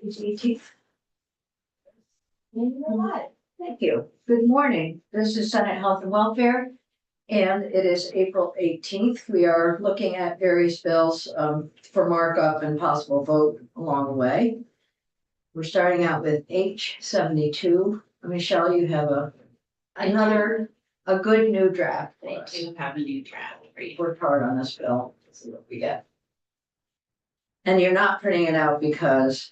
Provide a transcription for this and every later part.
Thank you. Good morning. This is Senate Health and Welfare, and it is April 18th. We are looking at various bills for markup and possible vote along the way. We're starting out with H72. Michelle, you have a good new draft for I us. do have a new draft for you. Worked hard on this bill. Let's see what we get. And you're not printing it out because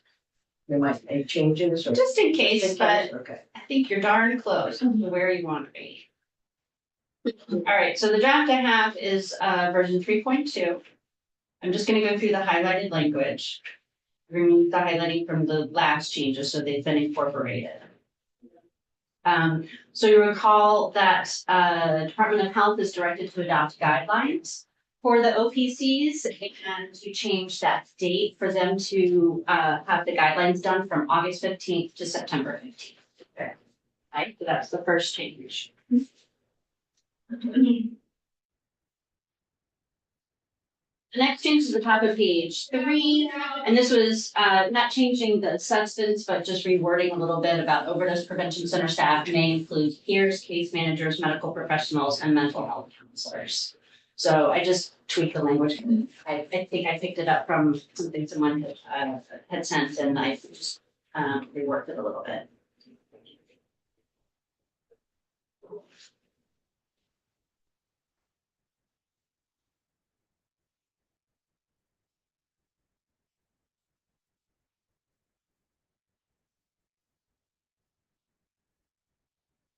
we might make changes or? Just in case, but Okay. I think you're darn close to where you want to be. All right, so the draft I have is version 3.2. I'm just gonna go through the highlighted language. Remove the highlighting from the last changes, so they've been incorporated. So you recall that Department of Health is directed to adopt guidelines for the OPCs and to change that date for them to have the guidelines done from August 15th to September 15th. Okay. Right, so that's the first change. The next change is the top of page 3, and this was not changing the substance, but just rewording a little bit about overdose prevention center staff may include peers, case managers, medical professionals, and mental health counselors. So I just tweaked the language. I think I picked it up from something someone had sent, and I just reworked it a little bit.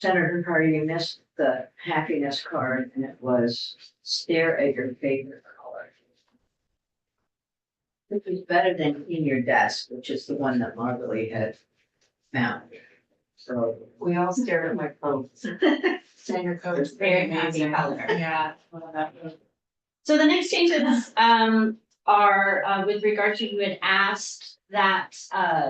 Senator Carter, you missed the happiness card and it was stare at your favorite color. Which is better than in your desk, which is the one that Margaret had found. So We all stared at my phone. Senator Coach. It's very happy color. Yeah. So the next changes are with regard to, you had asked that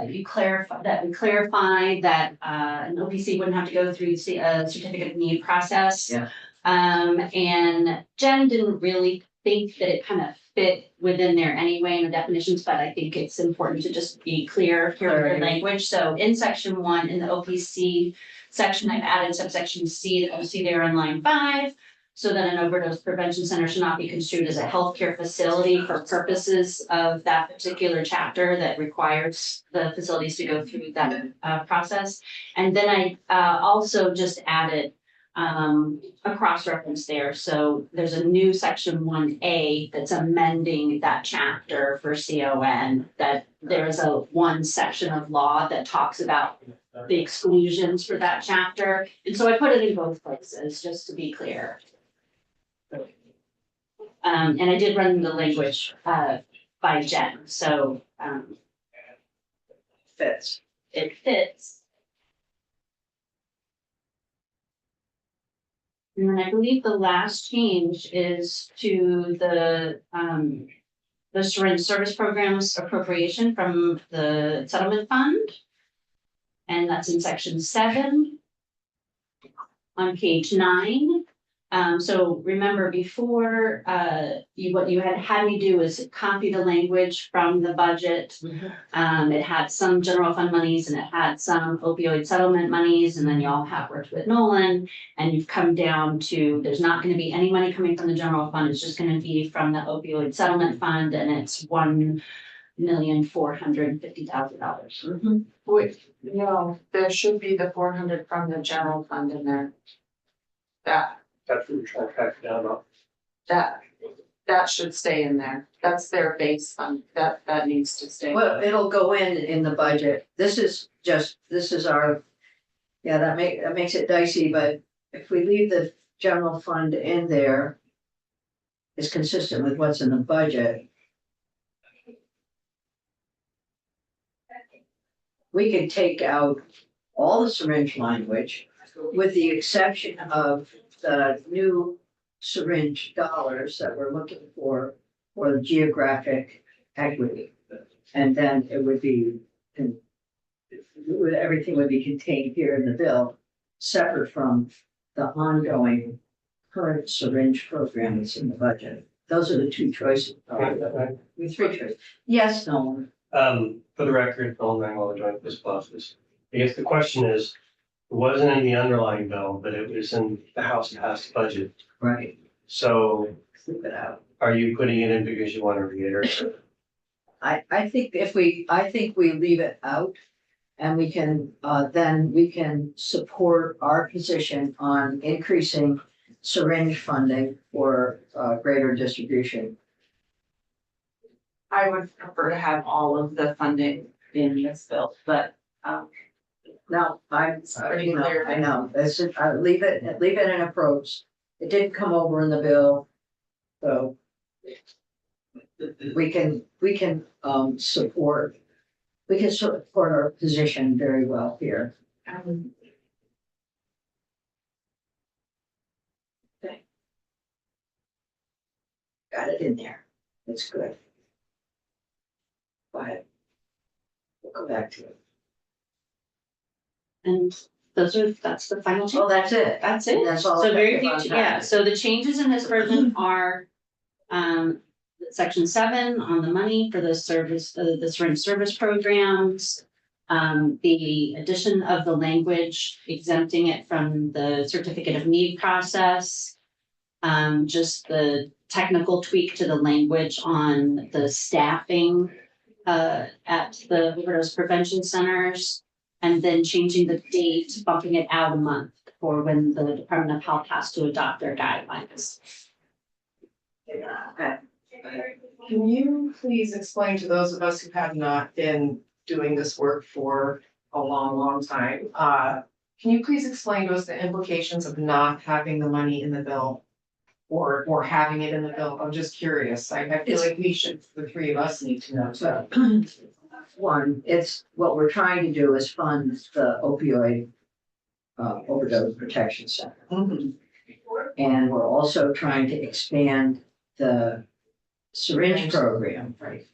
we clarify that an OPC wouldn't have to go through the certificate of need process. Yeah. And Jen didn't really think that it kind of fit within there anyway in the definitions, but I think it's important to just be clear here with the language. So in section 1, in the OPC section, I've added subsection C that you see there on line 5. So that an overdose prevention center should not be construed as a healthcare facility for purposes of that particular chapter that requires the facilities to go through that process. And then I also just added a cross-reference there. So there's a new section 1A that's amending that chapter for CON, that there's one section of law that talks about the exclusions for that chapter. And so I put it in both places, just to be clear. And I did run the language by Jen, so fits. it fits. And then I believe the last change is to the syringe service programs appropriation from the settlement fund. And that's in section 7 on page 9. So remember before, what you had me do is copy the language from the budget. It had some general fund monies and it had some opioid settlement monies, and then y'all have worked with Nolan and you've come down to, there's not going to be any money coming from the general fund. It's just going to be from the opioid settlement fund, and it's $1,450,000. Wait, no, there should be the 400 from the general fund in there. That's what we're trying to track down on. That should stay in there. That's their base fund. That needs to stay. Well, it'll go in the budget. This is our, yeah, that makes it dicey, but if we leave the general fund in there, it's consistent with what's in the budget. We could take out all the syringe language with the exception of the new syringe dollars that we're looking for the geographic equity. And then it would be, everything would be contained here in the bill, separate from the ongoing current syringe program that's in the budget. Those are the two choices. Three choices. Yes, Nolan. for the record, Bill Mangle, joint fiscal office. I guess the question is, it wasn't in the underlying bill, but it was in the House passed budget. Right. So Sleep it out. are you putting it in because you want to reiterate? I think I think we leave it out and we can, then we can support our position on increasing syringe funding for, greater distribution. I would prefer to have all of the funding in this bill, but, No, It's pretty you know, clear. I know, it's, leave it in approach. It didn't come over in the bill, so. We can support our position very well here. Got it in there. It's good. But we'll go back to it. And that's the final change. Oh, that's it. That's it. That's all So very effective few, on yeah, that. so the changes in this version are, section 7 on the money for the service, the syringe service programs. The addition of the language exempting it from the certificate of need process. Just the technical tweak to the language on the staffing, at the overdose prevention centers. And then changing the date, bumping it out a month for when the Department of Health has to adopt their guidelines. Okay. Can you please explain to those of us who have not been doing this work for a long, long time? Can you please explain to us the implications of not having the money in the bill? Or having it in the bill? I'm just curious. I feel like we should, the three of us need to know. So, one, it's, what we're trying to do is fund the opioid overdose protection center. Mhm. And we're also trying to expand the syringe program. Right.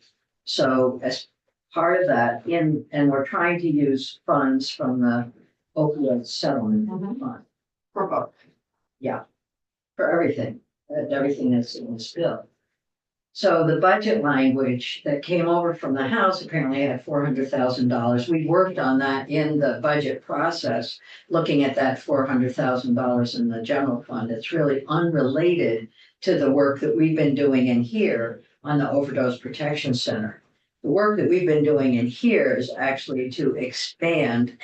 So as part of that, and we're trying to use funds from the opioid settlement fund For both. for everything, everything that's in this bill. So the budget language that came over from the House apparently had $400,000. We worked on that in the budget process, looking at that $400,000 in the general fund. It's really unrelated to the work that we've been doing in here on the Overdose Protection Center. The work that we've been doing in here is actually to expand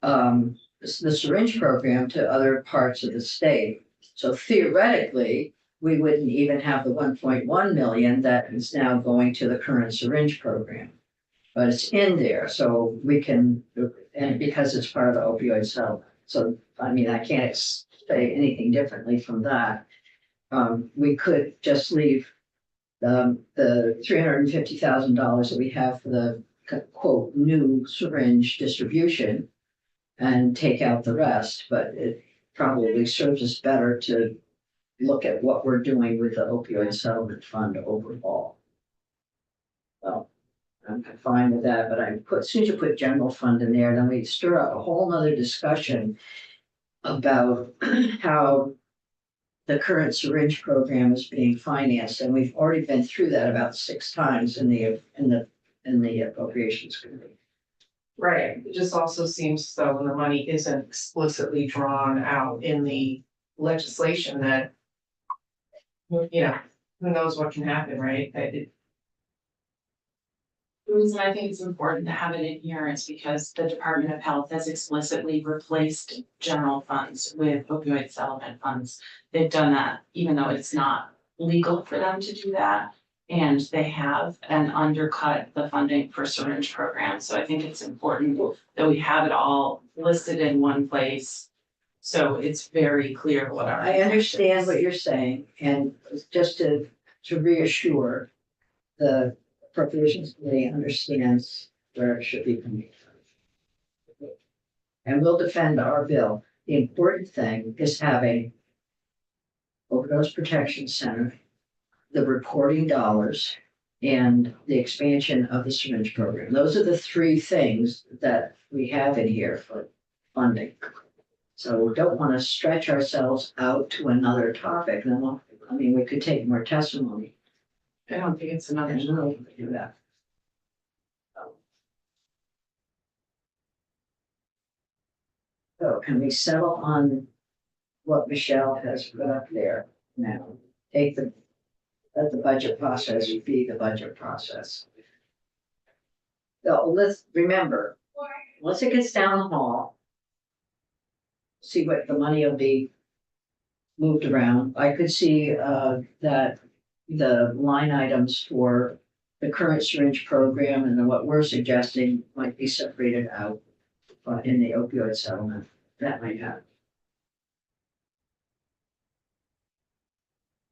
the syringe program to other parts of the state. So theoretically, we wouldn't even have the 1.1 million that is now going to the current syringe program. But it's in there, so we can, and because it's part of the opioid settlement. So, I mean, I can't say anything differently from that. We could just leave the $350,000 that we have for the quote, new syringe distribution and take out the rest, but it probably serves us better to look at what we're doing with the opioid settlement fund overall. Well, I'm fine with that, but as soon as you put general fund in there, then we stir up a whole nother discussion about how the current syringe program is being financed, and we've already been through that about 6 times in the appropriations committee. Right. It just also seems as though when the money isn't explicitly drawn out in the legislation that, you know, who knows what can happen, right? The reason I think it's important to have it in here is because the Department of Health has explicitly replaced general funds with opioid settlement funds. They've done that even though it's not legal for them to do that. And they have undercut the funding for syringe programs. So I think it's important that we have it all listed in one place. So it's very clear what our. I understand what you're saying, and just to reassure, the appropriations committee understands where it should be coming from. And we'll defend our bill. The important thing is having overdose protection center, the reporting dollars, and the expansion of the syringe program. Those are the 3 things that we have in here for funding. So we don't want to stretch ourselves out to another topic. Then, I mean, we could take more testimony. I don't think it's another. There's no way to do that. So can we settle on what Michelle has put up there now? Take let the budget process be the budget process. So let's remember, once it gets down the hall, see what the money will be moved around. I could see that the line items for the current syringe program and then what we're suggesting might be separated out in the opioid settlement. That might happen.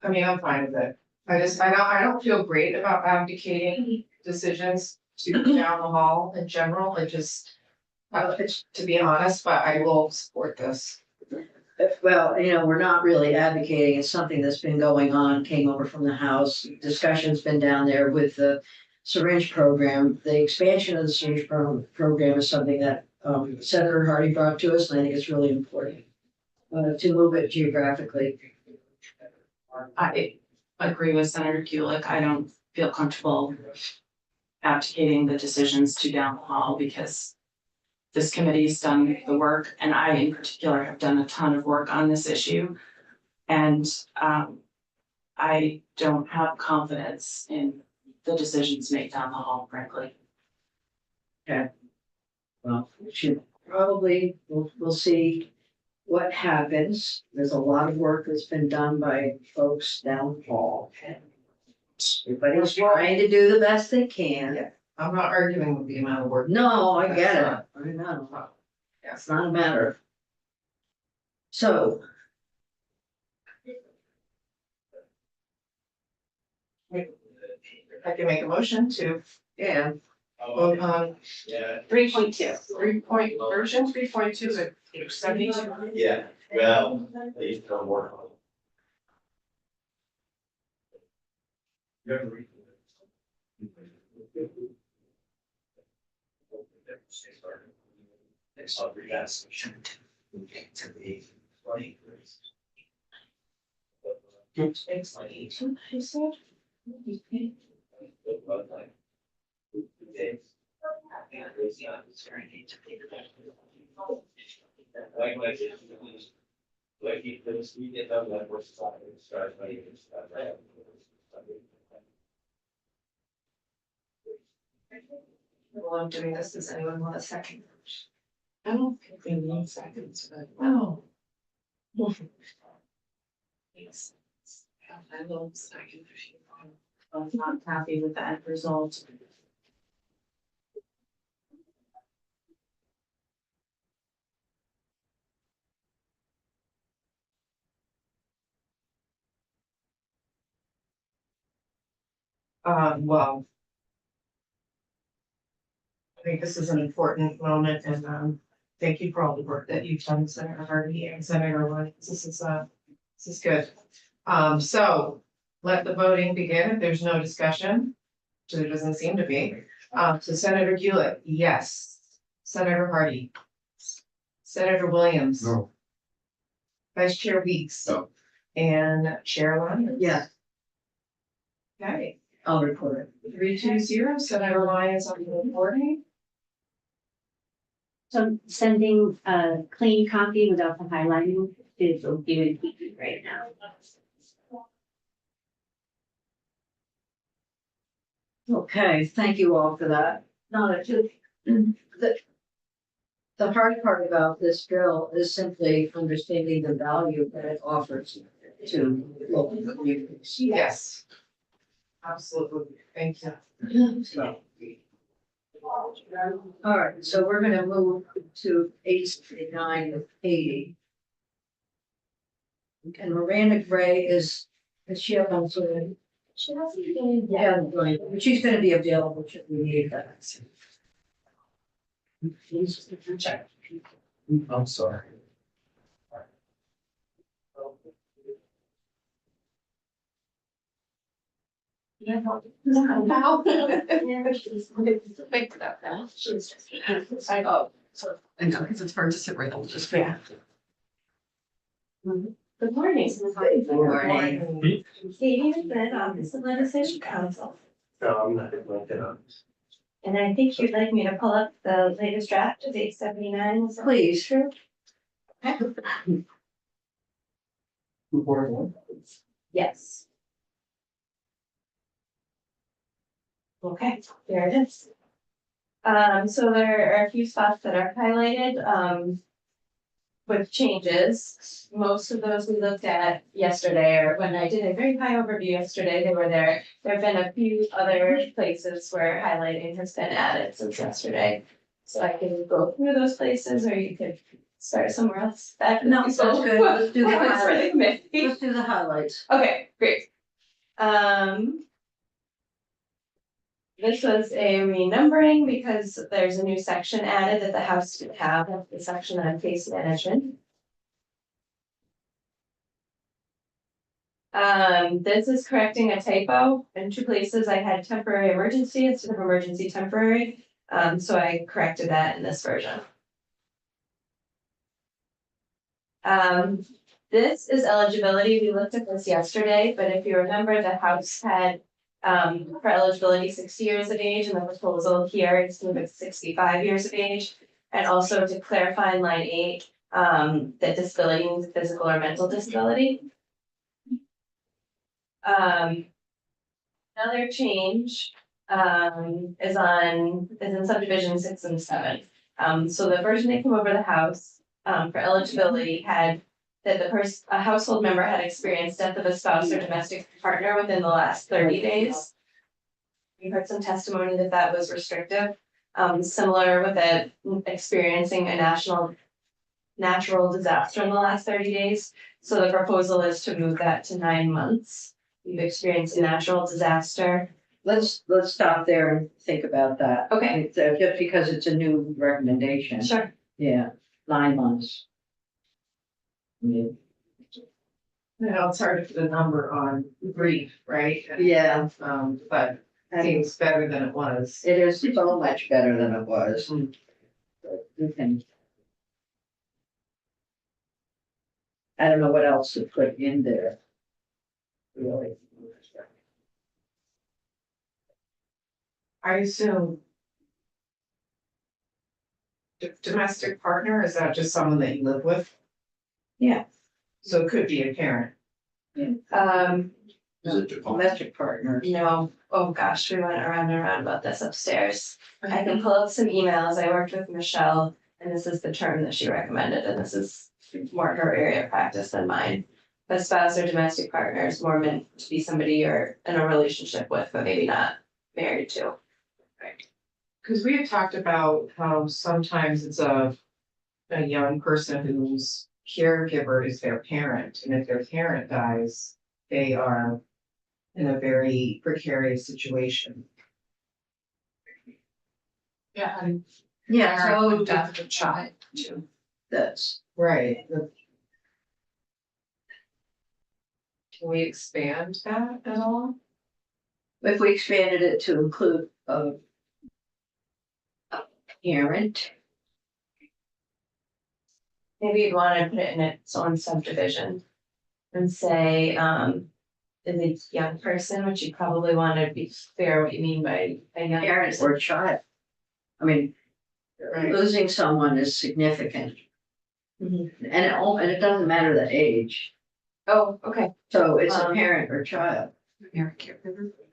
I mean, I'm fine with it. I don't feel great about abdicating decisions to down the hall in general. It's, to be honest, but I will support this. Well, we're not really advocating. It's something that's been going on, came over from the House. Discussion's been down there with the syringe program. The expansion of the syringe program is something that Senator Hardy brought to us, and I think it's really important to move it geographically. I agree with Senator Kulik. I don't feel comfortable abdicating the decisions to down the hall because this committee's done the work, and I in particular have done a ton of work on this issue. And I don't have confidence in the decisions made down the hall, frankly. Well, we should probably, we'll see what happens. There's a lot of work that's been done by folks down the hall. Everybody's trying to do the best they can. I'm not arguing with the amount of work. No, I get it. I know. It's not a matter. So. I can make a motion to, Yeah. vote on 3.2. 3.2 is at page 72. Yeah, well, they used to work on it. Page 82, you said? While I'm doing this, does anyone want a second? I don't think we need seconds, but. Oh. Thanks. I will second if you want. I'm not happy with the end result. Well. I think this is an important moment and, thank you for all the work that you've done, Senator Hardy and Senator Williams. This is good. So let the voting begin if there's no discussion, which there doesn't seem to be. So Senator Gulick, yes. Senator Hardy. Senator Williams. No. Vice Chair Weeks. No. And Chair Lyons. Yeah, Okay, I'll report it. 3-2-0, Senator Lyons on the recording. So I'm sending a clean copy without the highlighting to you and Kiki right now. Okay, thank you all for that. No, the hard part about this bill is simply understanding the value that it offers to local communities. Yes. Absolutely, thank you. So. All right, so we're gonna move to 869-80. And Miranda Gray is she up on Zoom? She hasn't been Yeah, right, but she's gonna be available should we need that. I'm sorry. Wait for that now. I know, because it's hard to sit right, I'll just. Yeah. Good morning. Good morning. Katie McBeth, Office of Legislative Counsel, No, I'm not going to. and I think you'd like me to pull up the latest draft of 879. Please. Sure. Yes. Okay, there it is. So there are a few spots that are highlighted, with changes. Most of those we looked at yesterday, or when I did a very high overview yesterday, they were there. There have been a few other places where highlighting has been added since yesterday. So I can go through those places, or you could start somewhere else. No, that's good. Let's do the For the highlights. committee. Let's do the highlights. Okay, great. This was a renumbering because there's a new section added that the House didn't have, that's the section on case management. This is correcting a typo. In two places I had temporary emergency instead of emergency temporary. So I corrected that in this version. This is eligibility. We looked at this yesterday, but if you remember, the House had for eligibility 60 years of age, and the proposal here is to move it to 65 years of age. And also to clarify in line 8, that disability means physical or mental disability. Another change is in subdivision 6 and 7. So the version that came over the House for eligibility had that a household member had experienced death of a spouse or domestic partner within the last 30 days. We heard some testimony that that was restrictive. Similar with it experiencing a natural disaster in the last 30 days. So the proposal is to move that to 9 months. You've experienced a natural disaster. Let's stop there and think about that. Okay. Just because it's a new recommendation. Sure. Yeah, 9 months. Yeah. No, it's hard to put a number on grief, right? Yeah. But it seems better than it was. It is so much better than it was. But we can. I don't know what else to put in there. Really. I assume. Domestic partner, is that just someone that you live with? Yeah. So it could be a parent. Is it defined? Domestic partner. No, oh gosh, we went around and around about this upstairs. I can pull up some emails. I worked with Michelle, and this is the term that she recommended, and this is more her area of practice than mine. A spouse or domestic partner is more meant to be somebody you're in a relationship with, but maybe not married to. Cause we had talked about how sometimes it's a young person whose caregiver is their parent, and if their parent dies, they are in a very precarious situation. Yeah, and Yeah, so death of a child too. that's, Right. Can we expand that at all? if we expanded it to include a parent, Maybe you'd want to put it in its own subdivision. And say, is a young person, which you probably want to be clear what you mean by a young parent person. or child. I mean, Right. losing someone is significant. Mhm. And it doesn't matter the age, Oh, okay, so it's a parent or child.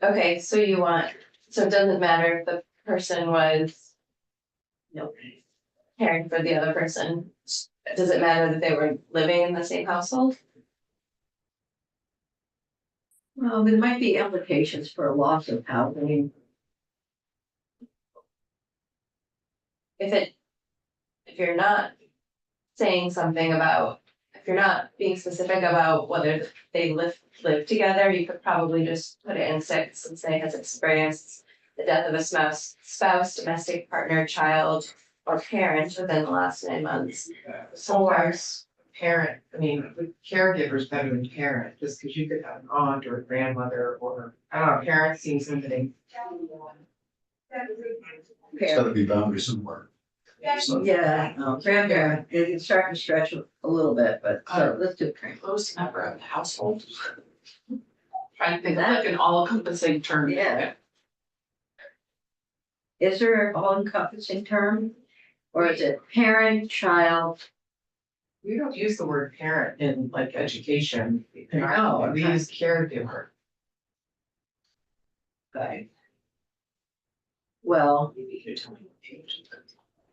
okay, so you want, so it doesn't matter if the person was. Caring for the other person, does it matter that they were living in the same household? Well, there might be implications for loss of housing. If you're not saying something about, if you're not being specific about whether they live together, you could probably just put it in 6 and say has experienced the death of a spouse, domestic partner, child, or parent within the last 9 months. Sometimes parent, I mean, the caregiver's better than parent, just because you could have an aunt or a grandmother or, I don't know, parent seems something. It's gotta be boundary somewhere. So- Yeah, grandparent, it's starting to stretch a little bit, but so let's do parent. Close member of the household. Trying to think of like an all-encompassing term. Yeah. Is there an all-encompassing term? Or is it parent, child, We don't use the word parent in like education. In our- No, We use caregiver. Okay. Well,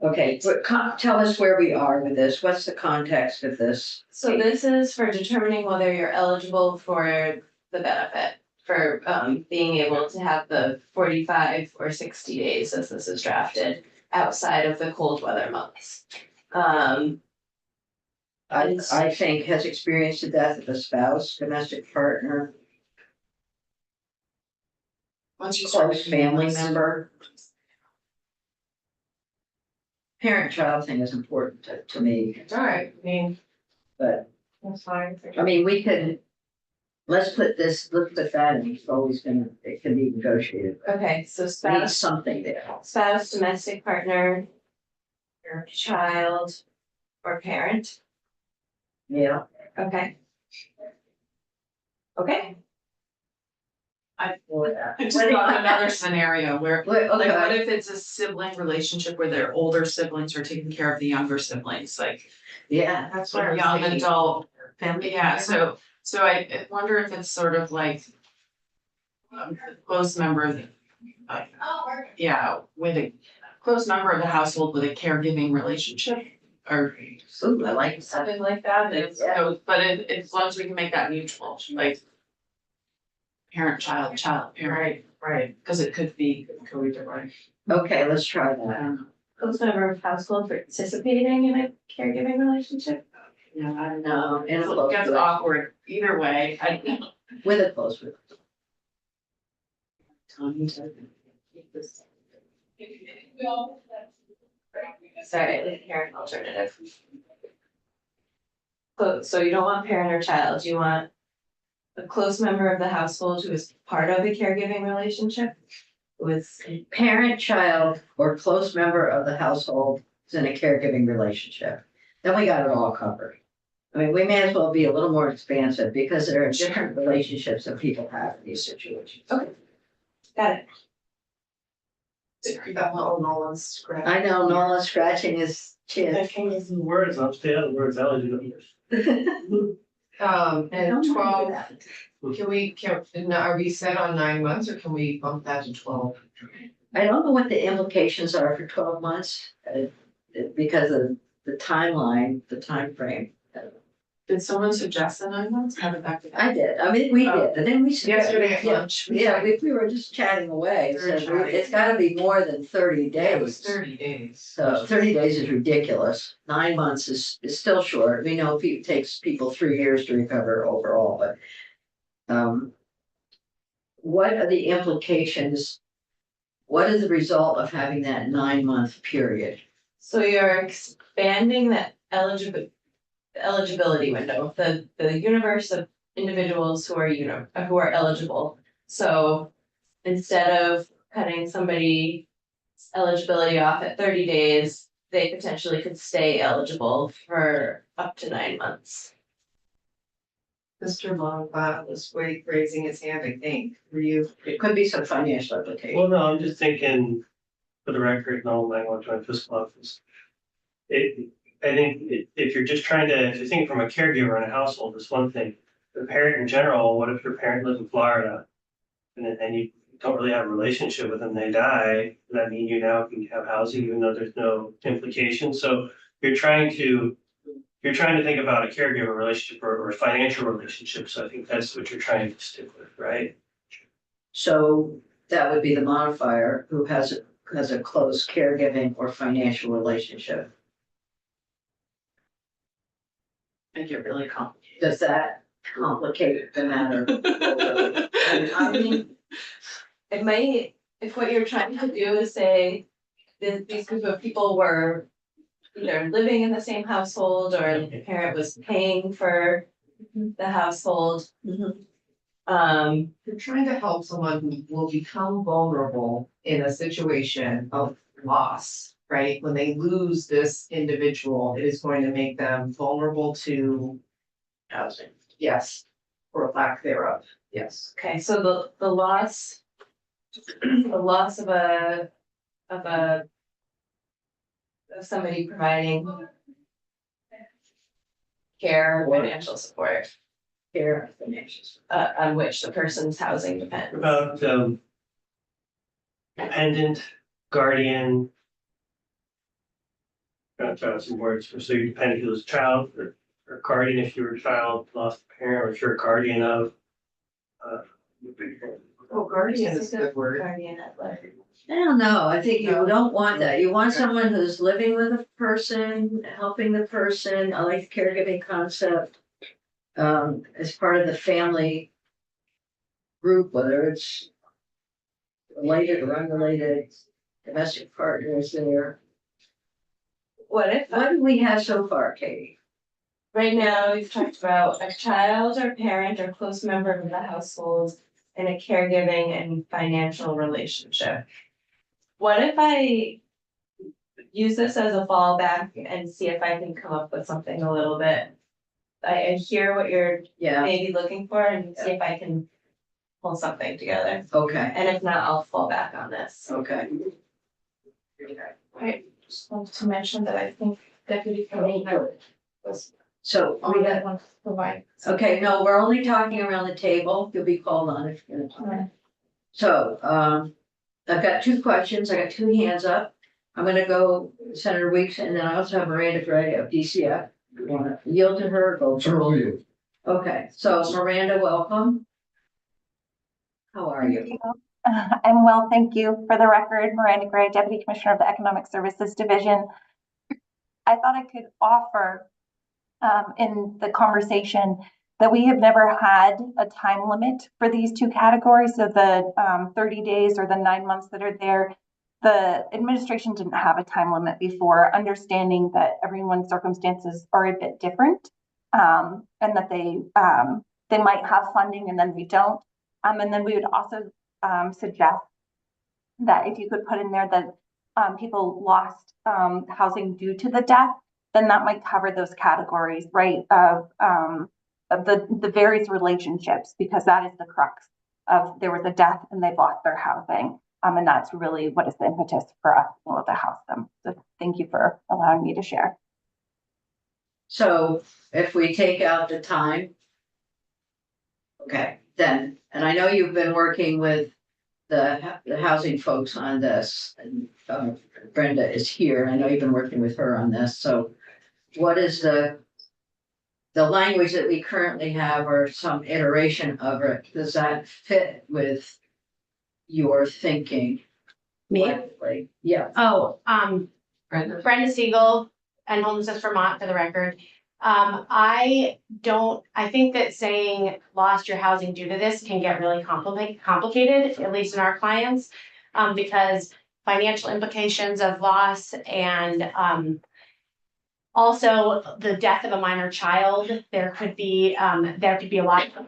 okay, but tell us where we are with this. What's the context of this? So this is for determining whether you're eligible for the benefit, for being able to have the 45 or 60 days as this is drafted outside of the cold weather months. I think has experienced the death of a spouse, domestic partner, Once you start close family member. Parent-child thing is important to me, All right, I mean, but, that's fine. I mean, we could, let's put that in, it's always gonna, it can be negotiated. Okay, so Need spouse, something there. domestic partner, or child, or parent, Yeah, okay. Okay, I just thought of another scenario where, like, what okay, if it's a sibling relationship where their older siblings are taking care of the younger siblings, like yeah, That's a where I was young thinking. adult family, yeah, so I wonder if it's sort of like a close member of the, yeah, with a close member of the household with a caregiving relationship, or ooh, I like that. something like that, it's, so, but as long as we can make that mutual, like parent, child, parent, Right. because it could be, Okay, let's try I that. don't know. close member of household participating in a caregiving relationship. Yeah, I don't No, know. in a It close gets relationship. awkward either way. I don't know. With a close relationship. Time to keep this. Sorry, I didn't hear an alternative. So you don't want parent or child, you want a close member of the household who is part of a caregiving relationship? With, Parent, child, or close member of the household is in a caregiving relationship. Then we got it all covered. I mean, we may as well be a little more expansive because there are different relationships that people have in these situations. got it, That little Nolan's scratch. I know Nolan scratching his chin. Can't use the words, I'll stay out of the words eligible. And 12, are we set on 9 months or can we bump that to 12? I don't know what the implications are for 12 months, because of the timeline, the timeframe. Did someone suggest the 9 months? How did that go? I did, I mean, we did, and then we. Yesterday at yeah, lunch. Yeah, we were just chatting away, We were so chatting. it's gotta be more than 30 Yeah, it was days. 30 days. So 30 days is ridiculous. 9 months is still short. We know it takes people 3 years to recover overall, but. What are the implications? What is the result of having that 9-month period? so you're expanding the eligibility window, the universe of individuals who are eligible. So instead of cutting somebody's eligibility off at 30 days, they potentially could stay eligible for up to 9 months. Mr. Longbot was raising his hand, I think. Were you? It could be some financial implication. Well, no, I'm just thinking, for the record, no, I want joint fiscal office. I think if you're just trying to, if you think from a caregiver in a household, it's one thing. The parent in general, what if your parent lives in Florida? And you don't really have a relationship with them, they die, does that mean you now can have housing even though there's no implication? So you're trying to think about a caregiver relationship or a financial relationship, so I think that's what you're trying to stick with, right? So that would be the modifier who has a close caregiving or financial relationship. Make it really complicated. Does that complicate the matter? I mean, It might, if what you're trying to do is say that these group of people were either living in the same household or the parent was paying for the household. You're trying to help someone who will become vulnerable in a situation of loss, right? When they lose this individual, it is going to make them vulnerable to housing. Yes, or lack thereof, yes. Okay, so the loss. The loss of somebody providing care, or financial support, Care and financials. on which the person's housing depends. About, dependent, guardian. Trying to throw out some words for, so you're dependent if you lose a child, or guardian if you're a child, lost a parent, or if you're a guardian of. Oh, guardian is a good word. Guardian ad litem. I don't know, I think you don't want that, you want someone who's living with a person, helping the person, I like the caregiving concept. As part of the family group, whether it's related or unrelated, domestic partners there. What if, What do we have so far, Katie? right now, we've talked about a child or parent or close member of the household in a caregiving and financial relationship. What if I use this as a fallback and see if I can come up with something a little bit? I hear what you're Yeah, maybe looking for and see if I can pull something together. okay, And if not, I'll fall back on this. okay. I just want to mention that I think Deputy Commissioner was, So we got, one to provide. okay, no, we're only talking around the table, you'll be called on if you're gonna talk. So, I've got two questions, I got two hands up. I'm gonna go Senator Weeks, and then I also have Miranda Gray of DCF. You wanna yield to her, go for it? Okay, so Miranda, welcome. How are you? I'm well, thank you. For the record, Miranda Gray, Deputy Commissioner of the Economic Services Division. I thought I could offer in the conversation that we have never had a time limit for these two categories. So the 30 days or the 9 months that are there, the administration didn't have a time limit before, understanding that everyone's circumstances are a bit different, and that they might have funding and then we don't. And then we would also suggest that if you could put in there that people lost housing due to the death, then that might cover those categories, right, of the various relationships, because that is the crux of there was a death and they've lost their housing. And that's really what is the impetus for us to be able to house them. So thank you for allowing me to share. So if we take out the time. Okay, then, and I know you've been working with the housing folks on this, and Brenda is here, and I know you've been working with her on this, so what is the language that we currently have, or some iteration of it, does that fit with your thinking? Me? Like, yeah, Oh, Brenda. Siegel and Homelessness Vermont for the record. I think that saying lost your housing due to this can get really complicated, at least in our clients. Because financial implications of loss and, also the death of a minor child, there could be a lot of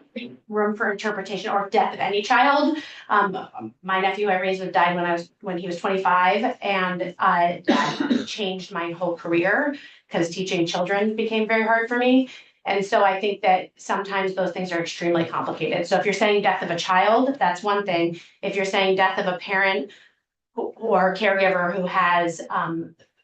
room for interpretation, or death of any child. My nephew I raised died when he was 25, and that changed my whole career because teaching children became very hard for me. And so I think that sometimes those things are extremely complicated. So if you're saying death of a child, that's one thing. If you're saying death of a parent or caregiver who has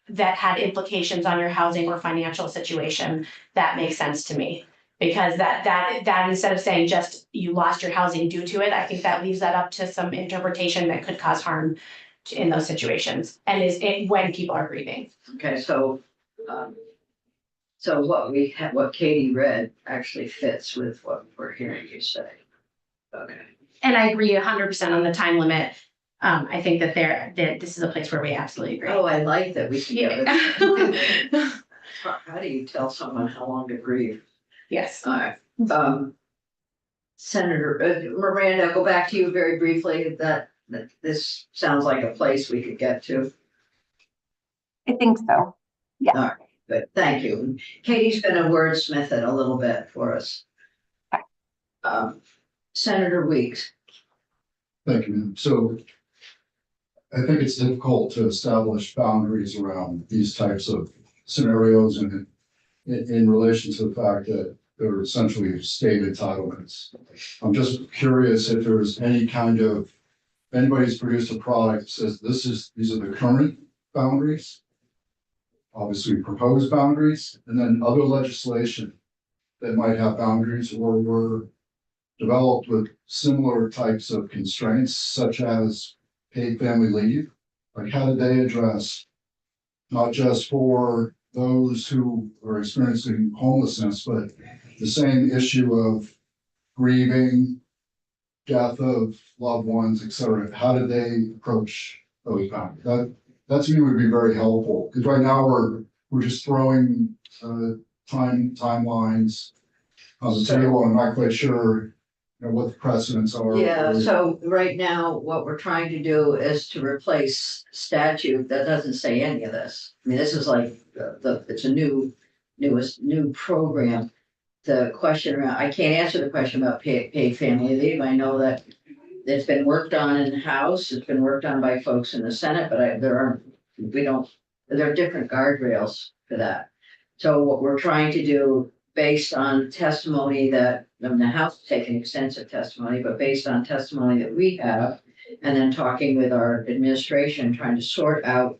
that had implications on your housing or financial situation, that makes sense to me. Because that instead of saying just you lost your housing due to it, I think that leaves that up to some interpretation that could cause harm in those situations, and is it when people are grieving. okay, so what Katie read actually fits with what we're hearing you say. Okay. And I agree 100% on the time limit. I think that this is a place where we absolutely agree. Oh, I like that we can get Yeah. it. How do you tell someone how long to grieve? Yes. Alright, Senator, Miranda, I'll go back to you very briefly, that this sounds like a place we could get to, I think so. but thank you. Katie's gonna wordsmith it a little bit for us. Senator Weeks. Thank you, ma'am. So I think it's difficult to establish boundaries around these types of scenarios and in relation to the fact that they're essentially state entitlements. I'm just curious if there's any kind of, anybody's produced a product that says these are the current boundaries, obviously proposed boundaries, and then other legislation that might have boundaries or were developed with similar types of constraints such as paid family leave? Like how did they address not just for those who are experiencing homelessness, but the same issue of grieving, death of loved ones, et cetera? How did they approach those boundaries? That to me would be very helpful, because right now we're just throwing timelines on the table. I'm not quite sure, you know, what the precedents are. Yeah, so right now, what we're trying to do is to replace statute that doesn't say any of this. I mean, this is like it's a new program. The question around, I can't answer the question about paid family leave. I know that it's been worked on in the House, it's been worked on by folks in the Senate, but there are different guardrails for that. So what we're trying to do, based on testimony that, I mean, the House has taken extensive testimony, but based on testimony that we have, and then talking with our administration, trying to sort out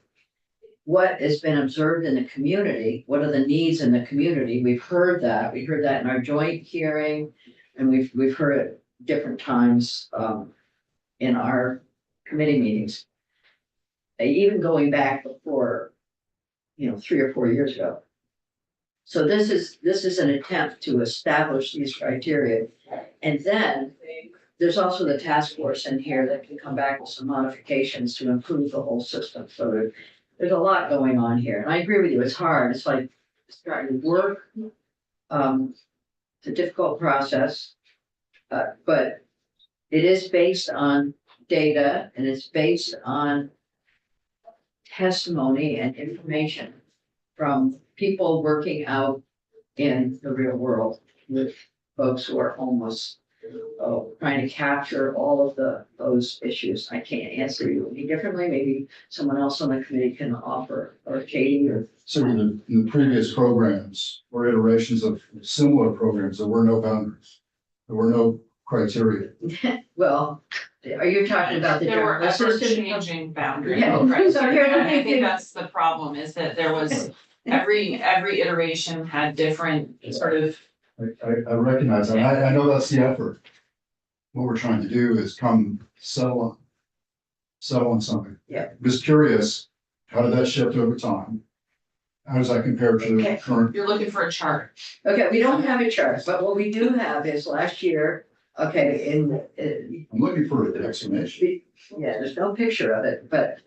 what has been observed in the community, what are the needs in the community? We heard that in our joint hearing, and we've heard it different times in our committee meetings. Even going back before, 3 or 4 years ago. So this is an attempt to establish these criteria. And then there's also the task force in here that can come back with some modifications to improve the whole system. So there's a lot going on here. And I agree with you, it's hard. It's like starting to work. It's a difficult process. But it is based on data and it's based on testimony and information from people working out in the real world with folks who are homeless, trying to capture all of those issues. I can't answer you any differently. Maybe someone else on the committee can offer, or Katie, or. So in the previous programs or iterations of similar programs, there were no boundaries. There were no criteria. Well, are you talking about the There were general ever system? changing boundaries. Yeah. Right. So here, let And me I think that's the problem, is that there was, every iteration had different sort of, I recognize that. I know that's the effort. What we're trying to do is settle on something. Yeah. Just curious, how did that shift over time? How does that compare to Okay. current? you're looking for a chart. Okay, we don't have a chart, but what we do have is last year, I'm looking for an explanation. yeah, there's no picture of it, but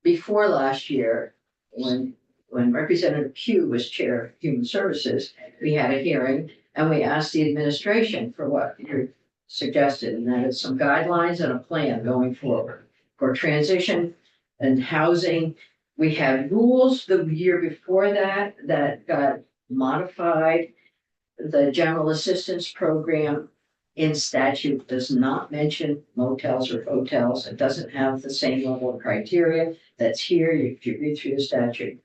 before last year, when Representative Pugh was chair of Human Services, we had a hearing and we asked the administration for what you suggested, and that is some guidelines and a plan going forward for transition and housing. We had rules the year before that got modified. The general assistance program in statute does not mention motels or hotels. It doesn't have the same level of criteria that's here if you read through the statute.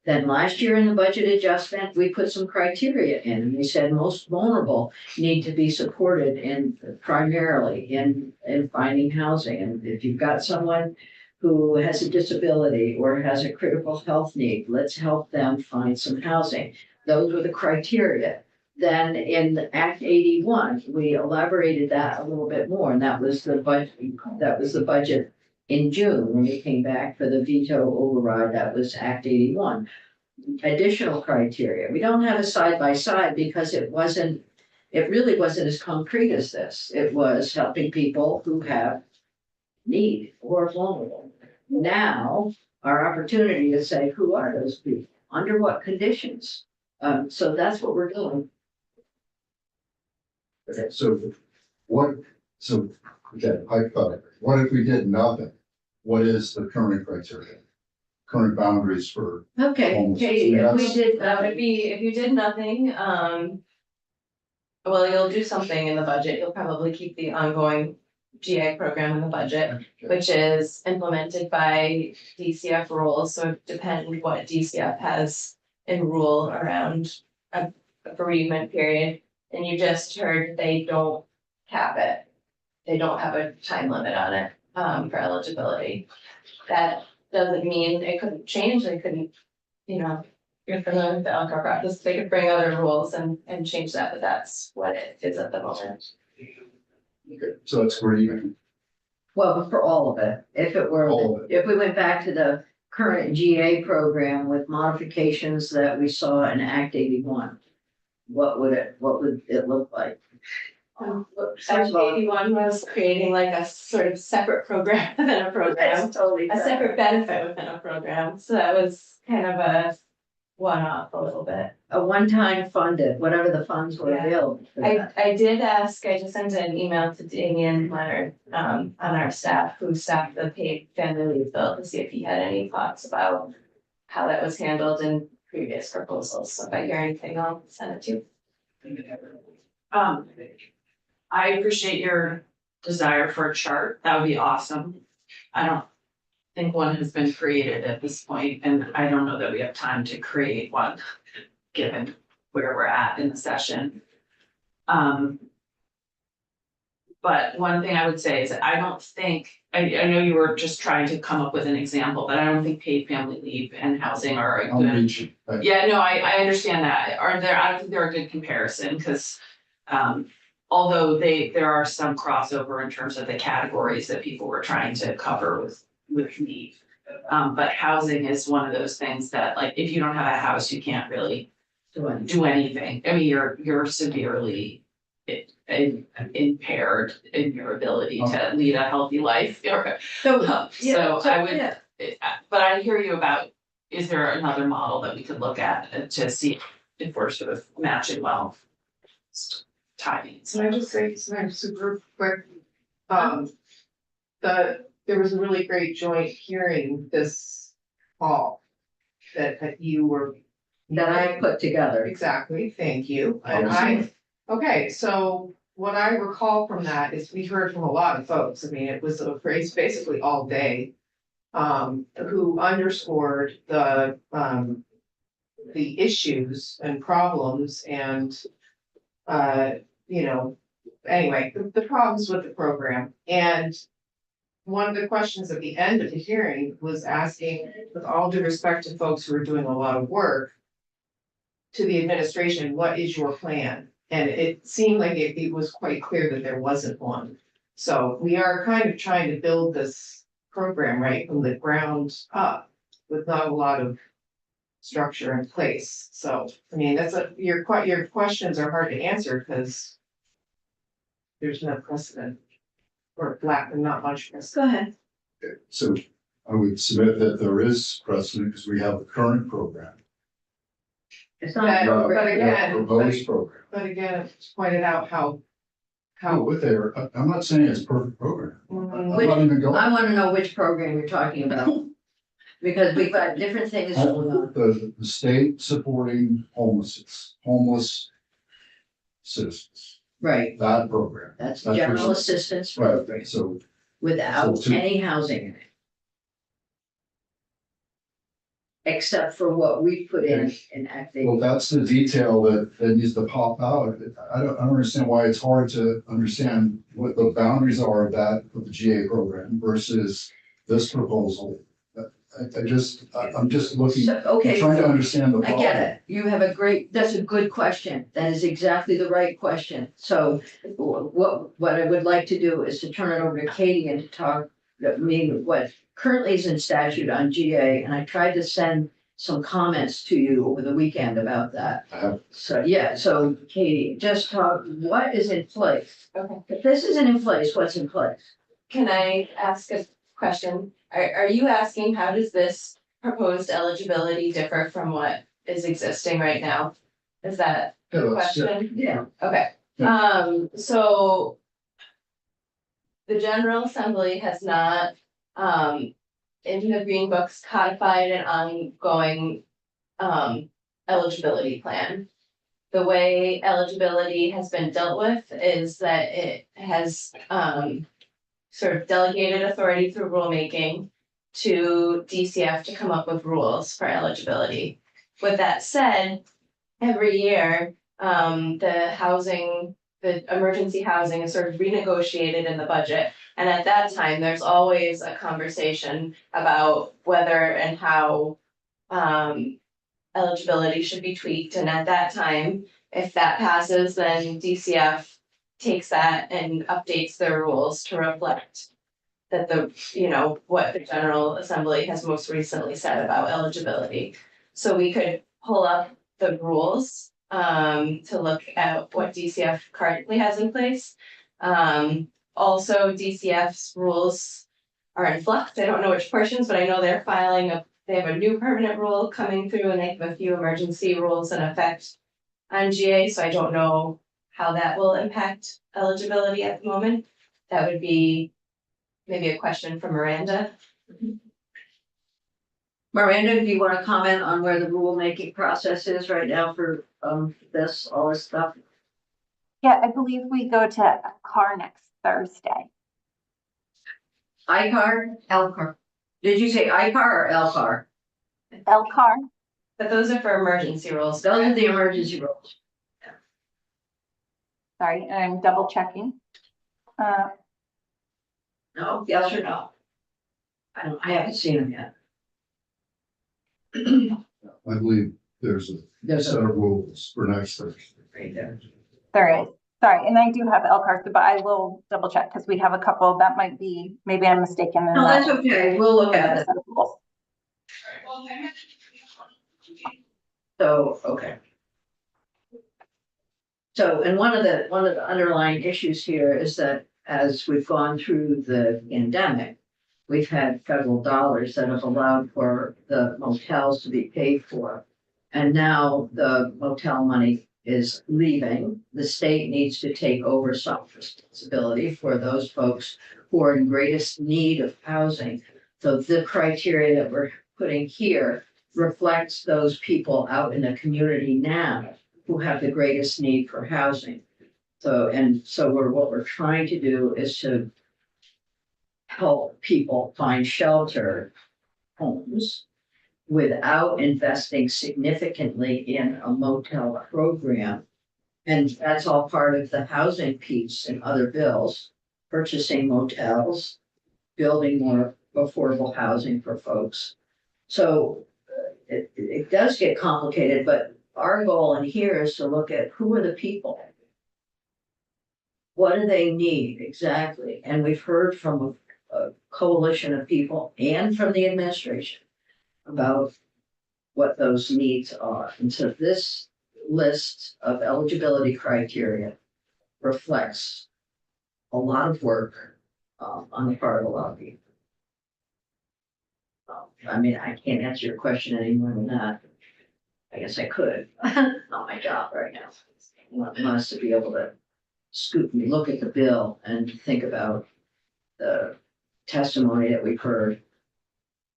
Then last year in the budget adjustment, we put some criteria in, and we said most vulnerable need to be supported primarily in finding housing. And if you've got someone who has a disability or has a critical health need, let's help them find some housing. Those were the criteria. Then in Act 81, we elaborated that a little bit more, and that was the budget in June when we came back for the veto override. That was Act 81. Additional criteria. We don't have a side by side because it really wasn't as concrete as this. It was helping people who have need or vulnerable. Now, our opportunity to say, who are those people? Under what conditions? So that's what we're doing. Okay, hypothetically, what if we did nothing? What is the current criteria? Current boundaries for Okay, homelessness? Katie, if we That's- did, That would be, if you did nothing, well, you'll do something in the budget. You'll probably keep the ongoing GA program in the budget, which is implemented by DCF rules. So it depends what DCF has in rule around a bereavement period. And you just heard they don't cap it. They don't have a time limit on it for eligibility. That doesn't mean it couldn't change. They couldn't, you're familiar with the LCAR process, they could bring other rules and change that, but that's what it is at the moment. Okay, so that's green. Well, for all of it, if it were, All of it. if we went back to the current GA program with modifications that we saw in Act 81, what would it look like? First of all- 81 was creating like a sort of separate program within a program, totally. a separate benefit within a program, so that was kind of a one-off a little bit. A one-time funded, whatever the funds were Yeah. available. for that. I did ask, I just sent an email to Damian Leonard, on our staff, who staffed the paid family leave bill, to see if he had any thoughts about how that was handled in previous proposals, so if I hear anything, I'll send it to you. I appreciate your desire for a chart. That would be awesome. I don't think one has been created at this point, and I don't know that we have time to create one, given where we're at in the session. But one thing I would say is I don't think, I know you were just trying to come up with an example, but I don't think paid family leave and housing are a I'm good. reaching. Yeah, no, I understand that. I don't think they're a good comparison, because although there are some crossover in terms of the categories that people were trying to cover with leave. But housing is one of those things that, like, if you don't have a house, you can't really do anything. I mean, you're severely impaired in your ability to lead a healthy life. So I would, but I hear you about, is there another model that we could look at to see if we're sort of matching well? Timing. Can I just say something super quick? There was a really great joint hearing this fall that you were. That I put together. Exactly, thank you. And Awesome. okay, so what I recall from that is we heard from a lot of folks. I mean, it was a phrase basically all day. Who underscored the issues and problems and, anyway, the problems with the program. And one of the questions at the end of the hearing was asking, with all due respect to folks who are doing a lot of work, to the administration, what is your plan? And it seemed like it was quite clear that there wasn't one. So we are kind of trying to build this program right from the ground up with not a lot of structure in place. So, I mean, your questions are hard to answer because there's no precedent or not much precedent. Go ahead. So I would submit that there is precedent because we have the current program. It's not a But program. again, Proposed program. But again, it's pointed out how. With there, I'm not saying it's a perfect program. I'm Mm, not even going. I wanna know which program you're talking about. Because we've got different things going on. The state supporting homeless citizens, Right, that program. that's That's general yours. assistance program Right, so without So to- any housing in it. Except for what we put in Act well, 81. that's the detail that needs to pop out. I don't understand why it's hard to understand what the boundaries are of the GA program versus this proposal. I'm just looking, So, I'm okay. trying to understand the I problem. get it. You have that's a good question. That is exactly the right question. So what I would like to do is to turn it over to Katie and to talk, what currently is in statute on GA, and I tried to send some comments to you over the weekend about that. I have- So Katie, just talk, what is in place? Okay. If this isn't in place, what's in place? Can I ask a question? Are you asking, how does this proposed eligibility differ from what is existing right now? Is that Yeah, the that's- yeah. question? Yeah. Okay, so the General Assembly has not, in the Green Books codified an ongoing, eligibility plan. The way eligibility has been dealt with is that it has, sort of delegated authority through rulemaking to DCF to come up with rules for eligibility. With that said, every year, the emergency housing is sort of renegotiated in the budget. And at that time, there's always a conversation about whether and how eligibility should be tweaked, and at that time, if that passes, then DCF takes that and updates their rules to reflect that what the General Assembly has most recently said about eligibility. So we could pull up the rules to look at what DCF currently has in place. Also, DCF's rules are in flux. I don't know which portions, but I know they have a new permanent rule coming through, and they have a few emergency rules in effect on GA, so I don't know how that will impact eligibility at the moment. That would be maybe a question for Miranda. Miranda, do you want to comment on where the rulemaking process is right now for all this stuff? Yeah, I believe we go to CAR next Thursday. ICAR? LCAR. Did you say ICAR or LCAR? LCAR, But those are for emergency rules. Those are the emergency rules. sorry, I'm double checking. No, yes or no? I haven't seen them yet. I believe there's a There's set a of rules for next Thursday. right there. There is, sorry, and I do have LCAR, but I will double check because we have a couple that might be, maybe I'm mistaken. in No, that. that's okay. We'll look at it. So, okay. So, and one of the underlying issues here is that as we've gone through the pandemic, we've had federal dollars that have allowed for the motels to be paid for. And now the motel money is leaving. The state needs to take over some responsibility for those folks who are in greatest need of housing. So the criteria that we're putting here reflects those people out in the community now who have the greatest need for housing. So what we're trying to do is to help people find shelter homes without investing significantly in a motel program. And that's all part of the housing piece and other bills, purchasing motels, building more affordable housing for folks. So it does get complicated, but our goal in here is to look at who are the people. What do they need exactly? And we've heard from a coalition of people and from the administration about what those needs are. And so this list of eligibility criteria reflects a lot of work on the part of a lot of people. I mean, I can't answer your question any more than that. I guess I could, not my job right now. I want us to be able to scoop and look at the bill and think about the testimony that we've heard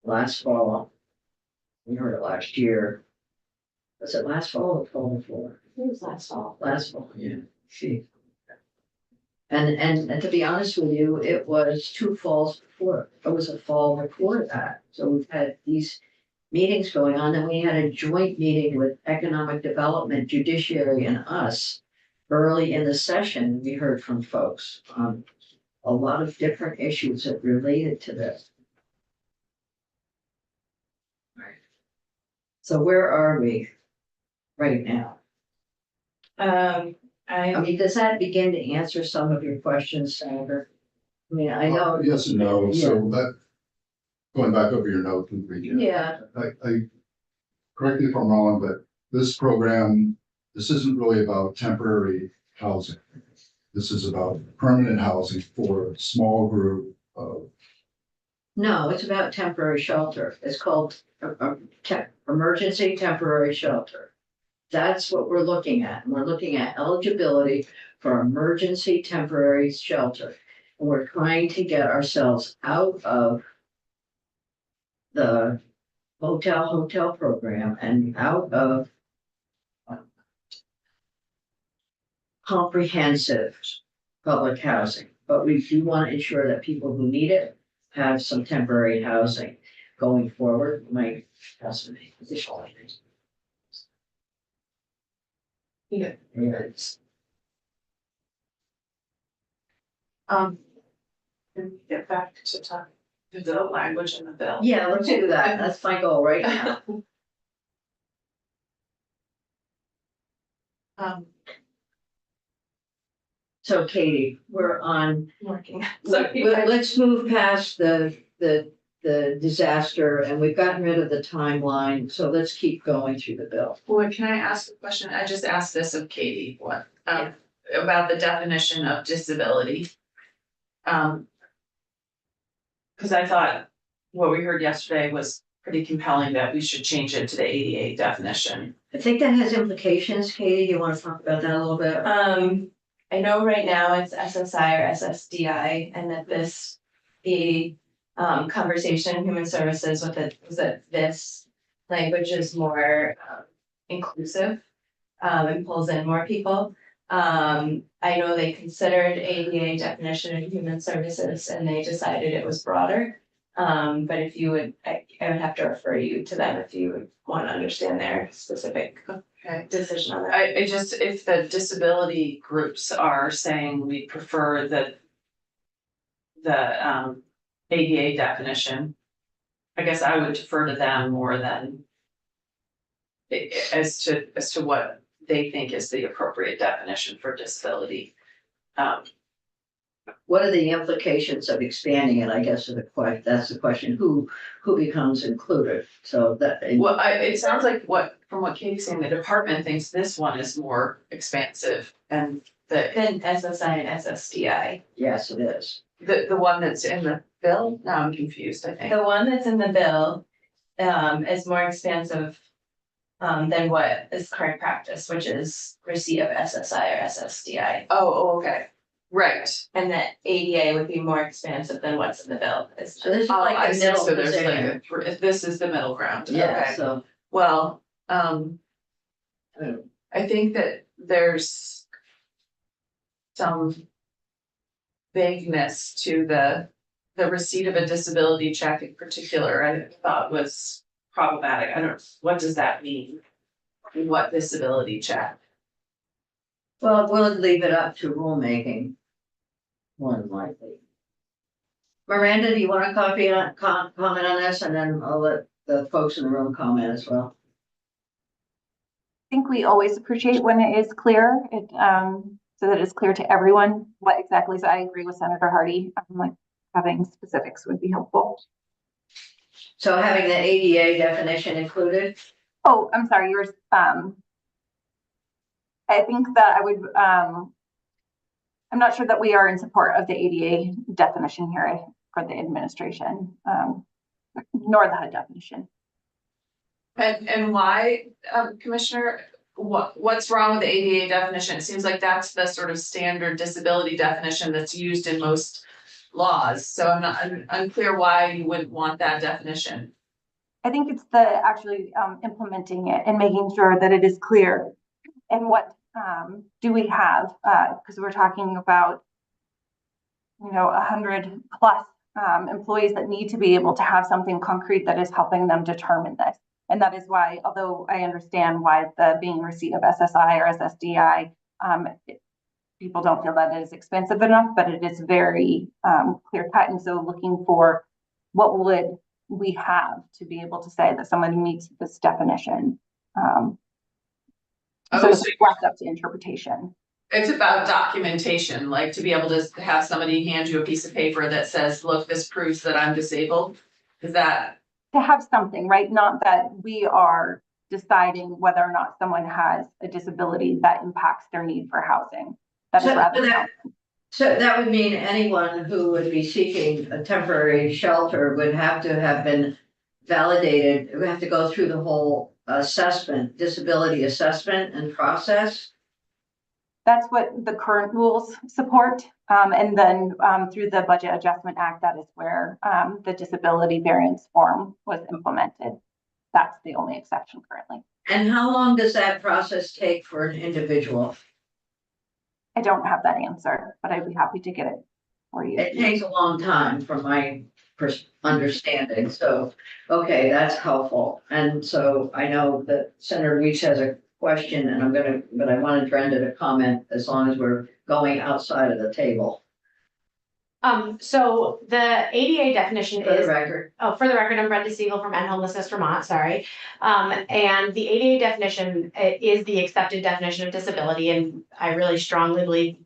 last fall. We heard it last year. Was it last fall or fall before? It was last fall. Last fall, yeah. See. And to be honest with you, it was 2 falls before. It was a fall before that. So we've had these meetings going on, and we had a joint meeting with Economic Development, Judiciary, and us early in the session. We heard from folks on a lot of different issues that related to this. Right. So where are we right now? I mean, does that begin to answer some of your questions, Senator? I mean, I know. Yes and no, so that, going back over your note from the beginning. Yeah, I correct me if I'm wrong, but this program, this isn't really about temporary housing. This is about permanent housing for a small group of. no, it's about temporary shelter. It's called emergency temporary shelter. That's what we're looking at. And we're looking at eligibility for emergency temporary shelter. And we're trying to get ourselves out of the hotel program and out of comprehensive public housing. But we do want to ensure that people who need it have some temporary housing going forward. Might have some additional items. Yeah. Yes. Can we get back to talk to the language in the bill? Yeah, let's do that. That's my goal right now. So Katie, we're on, Working. let's move past the disaster and we've gotten rid of the timeline. So let's keep going through the bill. Well, can I ask a question? I just asked this of Katie, about the definition of disability. Cause I thought what we heard yesterday was pretty compelling that we should change it to the ADA definition. I think that has implications. Katie, you want to talk about that a little bit? I know right now it's SSI or SSDI and that the conversation, human services with it, was that this language is more inclusive and pulls in more people. I know they considered ADA definition of human services and they decided it was broader. But if you would, I would have to refer you to them if you would want to understand their specific decision on that. I just, if the disability groups are saying we prefer the ADA definition, I guess I would defer to them more than as to what they think is the appropriate definition for disability. What are the implications of expanding it? I guess that's the question. Who becomes included? So that. Well, it sounds like from what Katie's saying, the department thinks this one is more expansive and Then SSI and SSDI. Yes, it is. the one that's in the bill, now I'm confused, I think. The one that's in the bill is more expansive than what is current practice, which is receipt of SSI or SSDI. Oh, okay, right. And that ADA would be more expansive than what's in the bill. So this is Oh, like I the see. middle So there's position. like this is the middle ground, Yeah, okay. so. Well, I think that there's some vagueness to the receipt of a disability check in particular, I thought was problematic. I don't, what does that mean? What disability check? Well, we'll leave it up to rulemaking. More than likely. Miranda, do you want to comment on this? And then I'll let the folks in the room comment as well. I think we always appreciate when it is clear, so that it's clear to everyone what exactly, so I agree with Senator Hardy, like having specifics would be helpful. So having the ADA definition included? Oh, I'm sorry, yours, I think that I would, I'm not sure that we are in support of the ADA definition here for the administration, nor the HUD definition. And why, Commissioner, what's wrong with the ADA definition? It seems like that's the sort of standard disability definition that's used in most laws. So I'm unclear why you wouldn't want that definition. I think it's the actually implementing it and making sure that it is clear. And what do we have? Because we're talking about, 100 plus employees that need to be able to have something concrete that is helping them determine this. And that is why, although I understand why the being receipt of SSI or SSDI, people don't feel that it is expensive enough, but it is very clear cut. And so looking for what would we have to be able to say that someone meets this definition. So it's left up to interpretation. It's about documentation, like to be able to have somebody hand you a piece of paper that says, look, this proves that I'm disabled. Is that? To have something, right? Not that we are deciding whether or not someone has a disability that impacts their need for housing. That is rather. So that would mean anyone who would be seeking a temporary shelter would have to have been validated, would have to go through the whole assessment, disability assessment and process. That's what the current rules support. And then through the Budget Adjustment Act, that is where the disability variance form was implemented. That's the only exception currently. And how long does that process take for an individual? I don't have that answer, but I'd be happy to get it for you. It takes a long time from my understanding. So, okay, that's helpful. And so I know that Senator Weech has a question and but I wanted Brenda to comment as long as we're going outside of the table. So the ADA definition For the is, record. for the record, I'm Brenda Siegel from End Homelessness Vermont, sorry. And the ADA definition is the accepted definition of disability, and I really strongly believe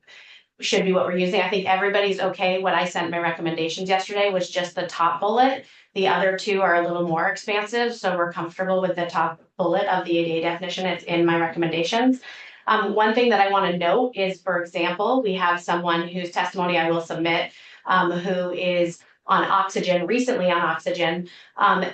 should be what we're using. I think everybody's okay. What I sent my recommendations yesterday was just the top bullet. The other two are a little more expansive, so we're comfortable with the top bullet of the ADA definition. It's in my recommendations. One thing that I want to note is, for example, we have someone whose testimony I will submit, who is on oxygen, recently on oxygen,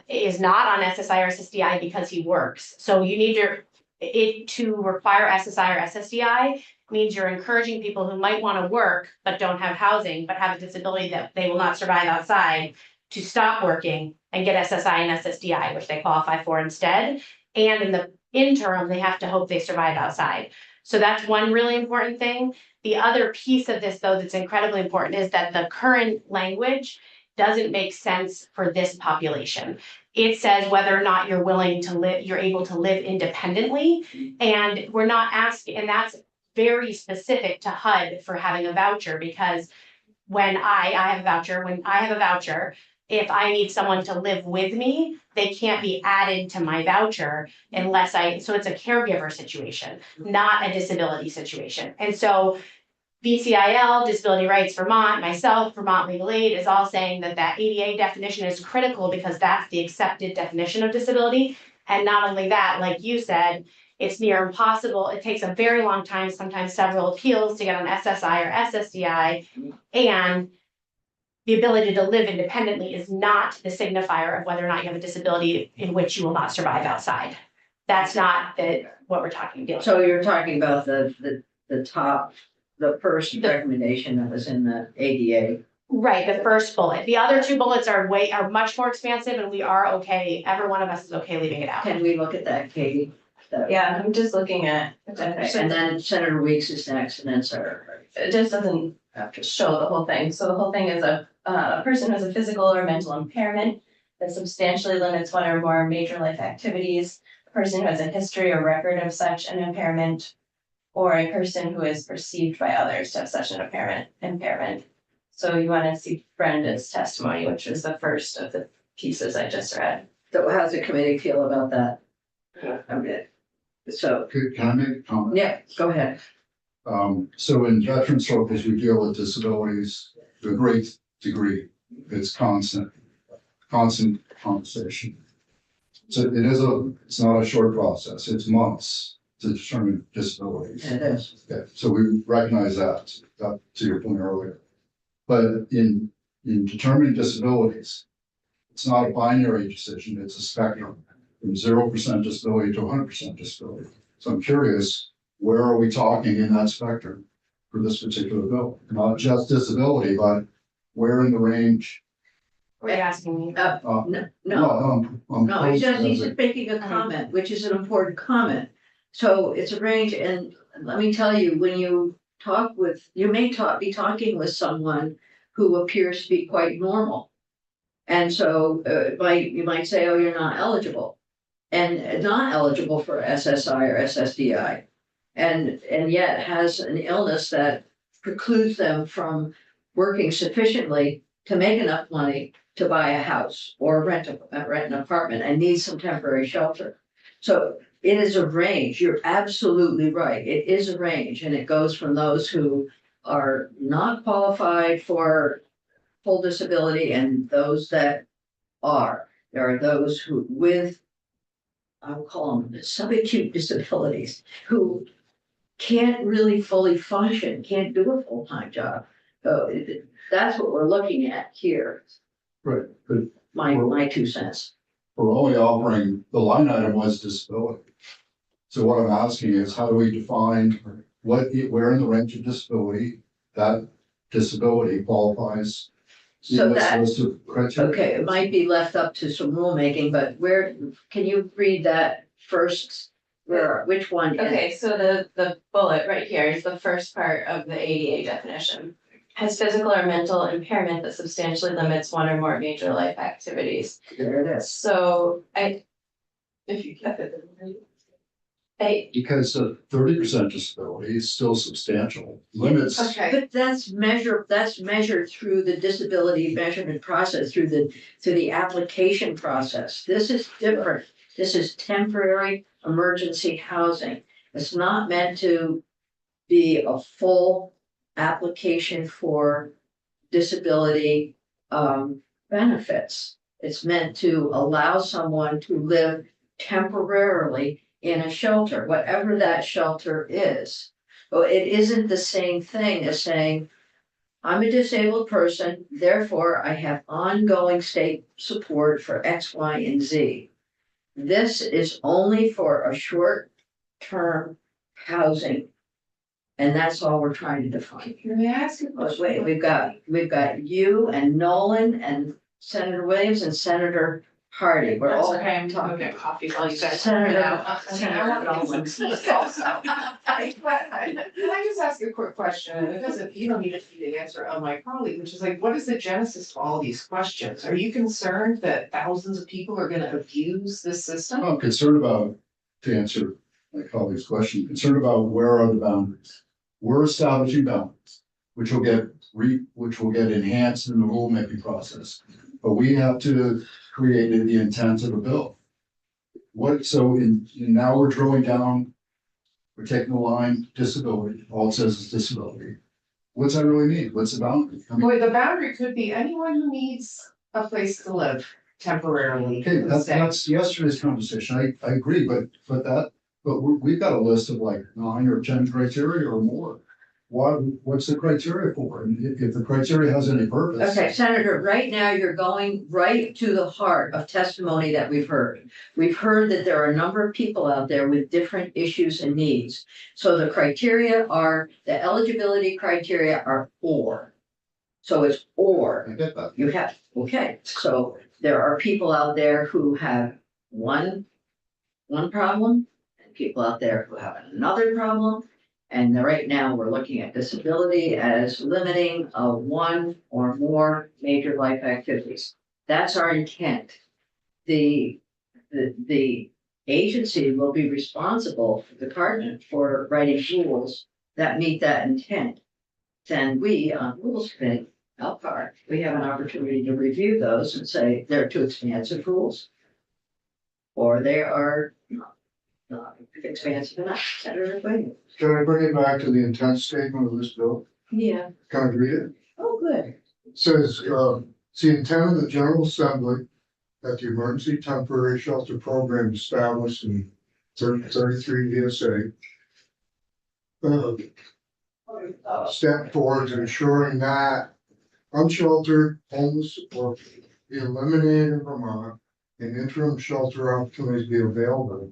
is not on SSI or SSDI because he works. So you need to require SSI or SSDI means you're encouraging people who might want to work but don't have housing, but have a disability that they will not survive outside, to stop working and get SSI and SSDI, which they qualify for instead. And in the interim, they have to hope they survive outside. So that's one really important thing. The other piece of this, though, that's incredibly important is that the current language doesn't make sense for this population. It says whether or not you're willing to live, you're able to live independently. And we're not asking, and that's very specific to HUD for having a voucher, because when I have a voucher, if I need someone to live with me, they can't be added to my voucher unless so it's a caregiver situation, not a disability situation. And so BCIL, Disability Rights Vermont, myself, Vermont Legal Aid is all saying that that ADA definition is critical because that's the accepted definition of disability. And not only that, like you said, it's near impossible. It takes a very long time, sometimes several appeals to get on SSI or SSDI. And the ability to live independently is not the signifier of whether or not you have a disability in which you will not survive outside. That's not what we're talking about. So you're talking about the top, the first recommendation that was in the ADA. Right, the first bullet. The other two bullets are much more expansive, and we are okay. Every one of us is okay leaving it out. Can we look at that, Katie? Yeah, I'm just looking at. Okay, and then Senator Weeks is next, and then Senator. It just doesn't show the whole thing. So the whole thing is a person who has a physical or mental impairment that substantially limits one or more major life activities, a person who has a history or record of such an impairment, or a person who is perceived by others to have such an impairment. So you want to see Brenda's testimony, which was the first of the pieces I just read. So how's the committee feel about that? Okay. So, Can I make a comment? yeah, go ahead. So in veteran circles, we deal with disabilities to a great degree. It's constant conversation. So it's not a short process. It's months to determine disabilities. It is. Yeah, so we recognize that to your point earlier. But in determining disabilities, it's not a binary decision, it's a spectrum from 0% disability to 100% disability. So I'm curious, where are we talking in that spectrum for this particular bill? Not just disability, but where in the range? What are you asking me? No, he's just making a comment, which is an important comment. So it's a range, and let me tell you, when you may be talking with someone who appears to be quite normal. And so you might say, oh, you're not eligible. And not eligible for SSI or SSDI. And yet has an illness that precludes them from working sufficiently to make enough money to buy a house or rent an apartment and need some temporary shelter. So it is a range. You're absolutely right. It is a range, and it goes from those who are not qualified for full disability and those that are. There are those who with, I will call them subacute disabilities, who can't really fully function, can't do a full-time job. So that's what we're looking at here. Right, but My 2 cents. we're only offering, the line item was disability. So what I'm asking is, how do we define where in the range of disability that disability qualifies? So in this that, list of criteria? okay, it might be left up to some rulemaking, but where, can you read that first? Which one? Okay, so the bullet right here is the first part of the ADA definition. Has physical or mental impairment that substantially limits one or more major life activities. There it is. So if you kept it. Because the 30% disability is still substantial, limits. Okay, But that's measured through the disability measurement process, through the application process. This is different. This is temporary emergency housing. It's not meant to be a full application for disability benefits. It's meant to allow someone to live temporarily in a shelter, whatever that shelter is. But it isn't the same thing as saying, I'm a disabled person, therefore I have ongoing state support for X, Y, and Z. This is only for a short-term housing. And that's all we're trying to define. can I ask a But question? wait, we've got you and Nolan and Senator Williams and Senator Hardy. We're all Okay, I'm gonna get coffee while you guys. Senator, I want to get some tea also. Can I just ask a quick question? And it doesn't, you don't need to see the answer of my colleague, which is like, what is the genesis to all these questions? Are you concerned that thousands of people are gonna abuse this system? I'm concerned about, to answer my colleague's question, concerned about where are the boundaries? We're establishing boundaries, which will get enhanced in the rulemaking process. But we have to create the intent of the bill. Now we're drilling down, we're taking the line disability, all it says is disability. What's that really mean? What's the boundary? I mean, Boy, the boundary could be anyone who needs a place to live temporarily. okay, that's yesterday's conversation. I agree, but we've got a list of like 9 or 10 criteria or more. What's the criteria for? And if the criteria has any purpose. okay, Senator, right now you're going right to the heart of testimony that we've heard. We've heard that there are a number of people out there with different issues and needs. So the eligibility criteria are or. So it's or. I get that. You have, okay, so there are people out there who have one problem, and people out there who have another problem. And right now, we're looking at disability as limiting one or more major life activities. That's our intent. The agency will be responsible, the department, for writing rules that meet that intent. Then we, on Rules Committee, LCAR, we have an opportunity to review those and say they're too expansive rules. Or they are not expansive enough. Senator Quinn. Can I bring it back to the intent statement of this bill? Yeah. Can I read it? Oh, good. It says, it's the intent of the General Assembly that the emergency temporary shelter program established in 33 VSA step towards ensuring that unsheltered, homeless, or be eliminated in Vermont, and interim shelter opportunities be available,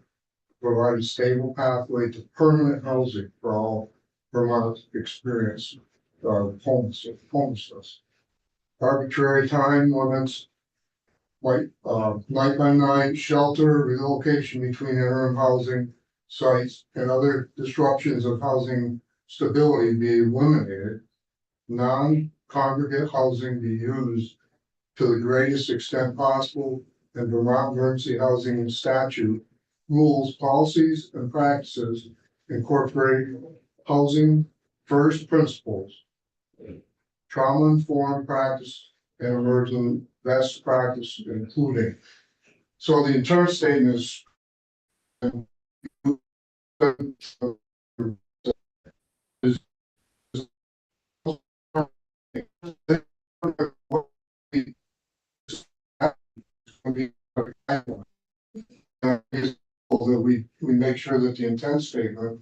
provide a stable pathway to permanent housing for all Vermont experience homelessness. Arbitrary time limits, like night by night shelter, relocation between interim housing sites, and other disruptions of housing stability be eliminated. Non-congregate housing be used to the greatest extent possible, and Vermont Emergency Housing Statute rules, policies, and practices incorporate housing first principles, trauma-informed practice, and emergent best practice, including. So the entire statement is that we make sure that the intent statement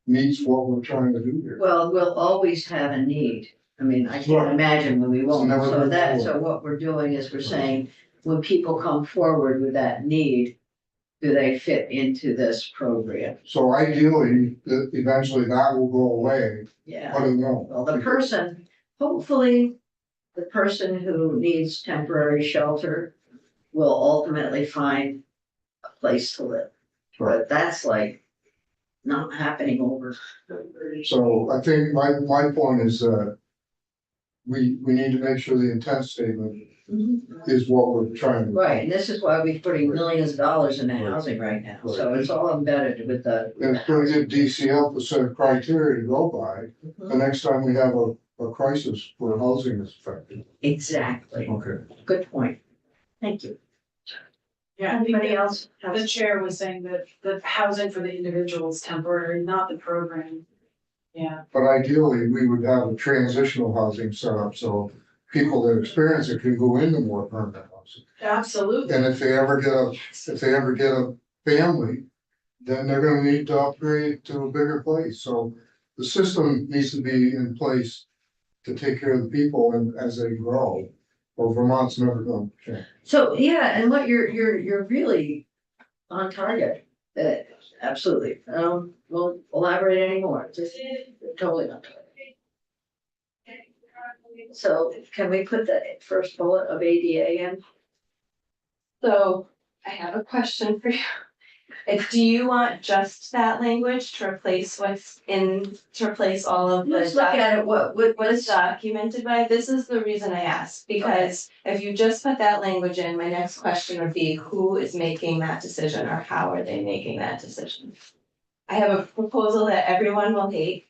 meets what we're trying to do here. Well, we'll always have a need. I mean, I can't Right. imagine when we won't. Never So been so what we're doing is we're saying, when people come forward with that need, do they fit into this program? So ideally, eventually that will go away. I Yeah. don't know. Well, the person, hopefully, the person who needs temporary shelter will ultimately find a place to live. But that's like not happening over. So I think my point is that we need to make sure the intent statement is what we're trying to. Right, and this is why we're putting millions of dollars into housing right now, so it's all embedded with the. And it's gonna give DCF a set of criteria to go by, the next time we have a crisis where housing is affected. Exactly, Okay. good point. Thank you. Yeah, I think Anybody else? the has- chair was saying that the housing for the individual is temporary, not the program. Yeah. But ideally, we would have a transitional housing set up, so people that experience it can go into more permanent housing. Absolutely. And if they ever get a family, then they're gonna need to upgrade to a bigger place, so the system needs to be in place to take care of the people and as they grow, or Vermont's never gonna change. So, yeah, and what you're really on target, absolutely, we'll elaborate anymore, just totally on target. So can we put the first bullet of ADA in? So I have a question for you. Do you want just that language to replace to replace all of the Let's look at it, what what's documented by? This is the reason I asked, because if you just put that language in, my next question would be, who is making that decision or how are they making that decision? I have a proposal that everyone will hate.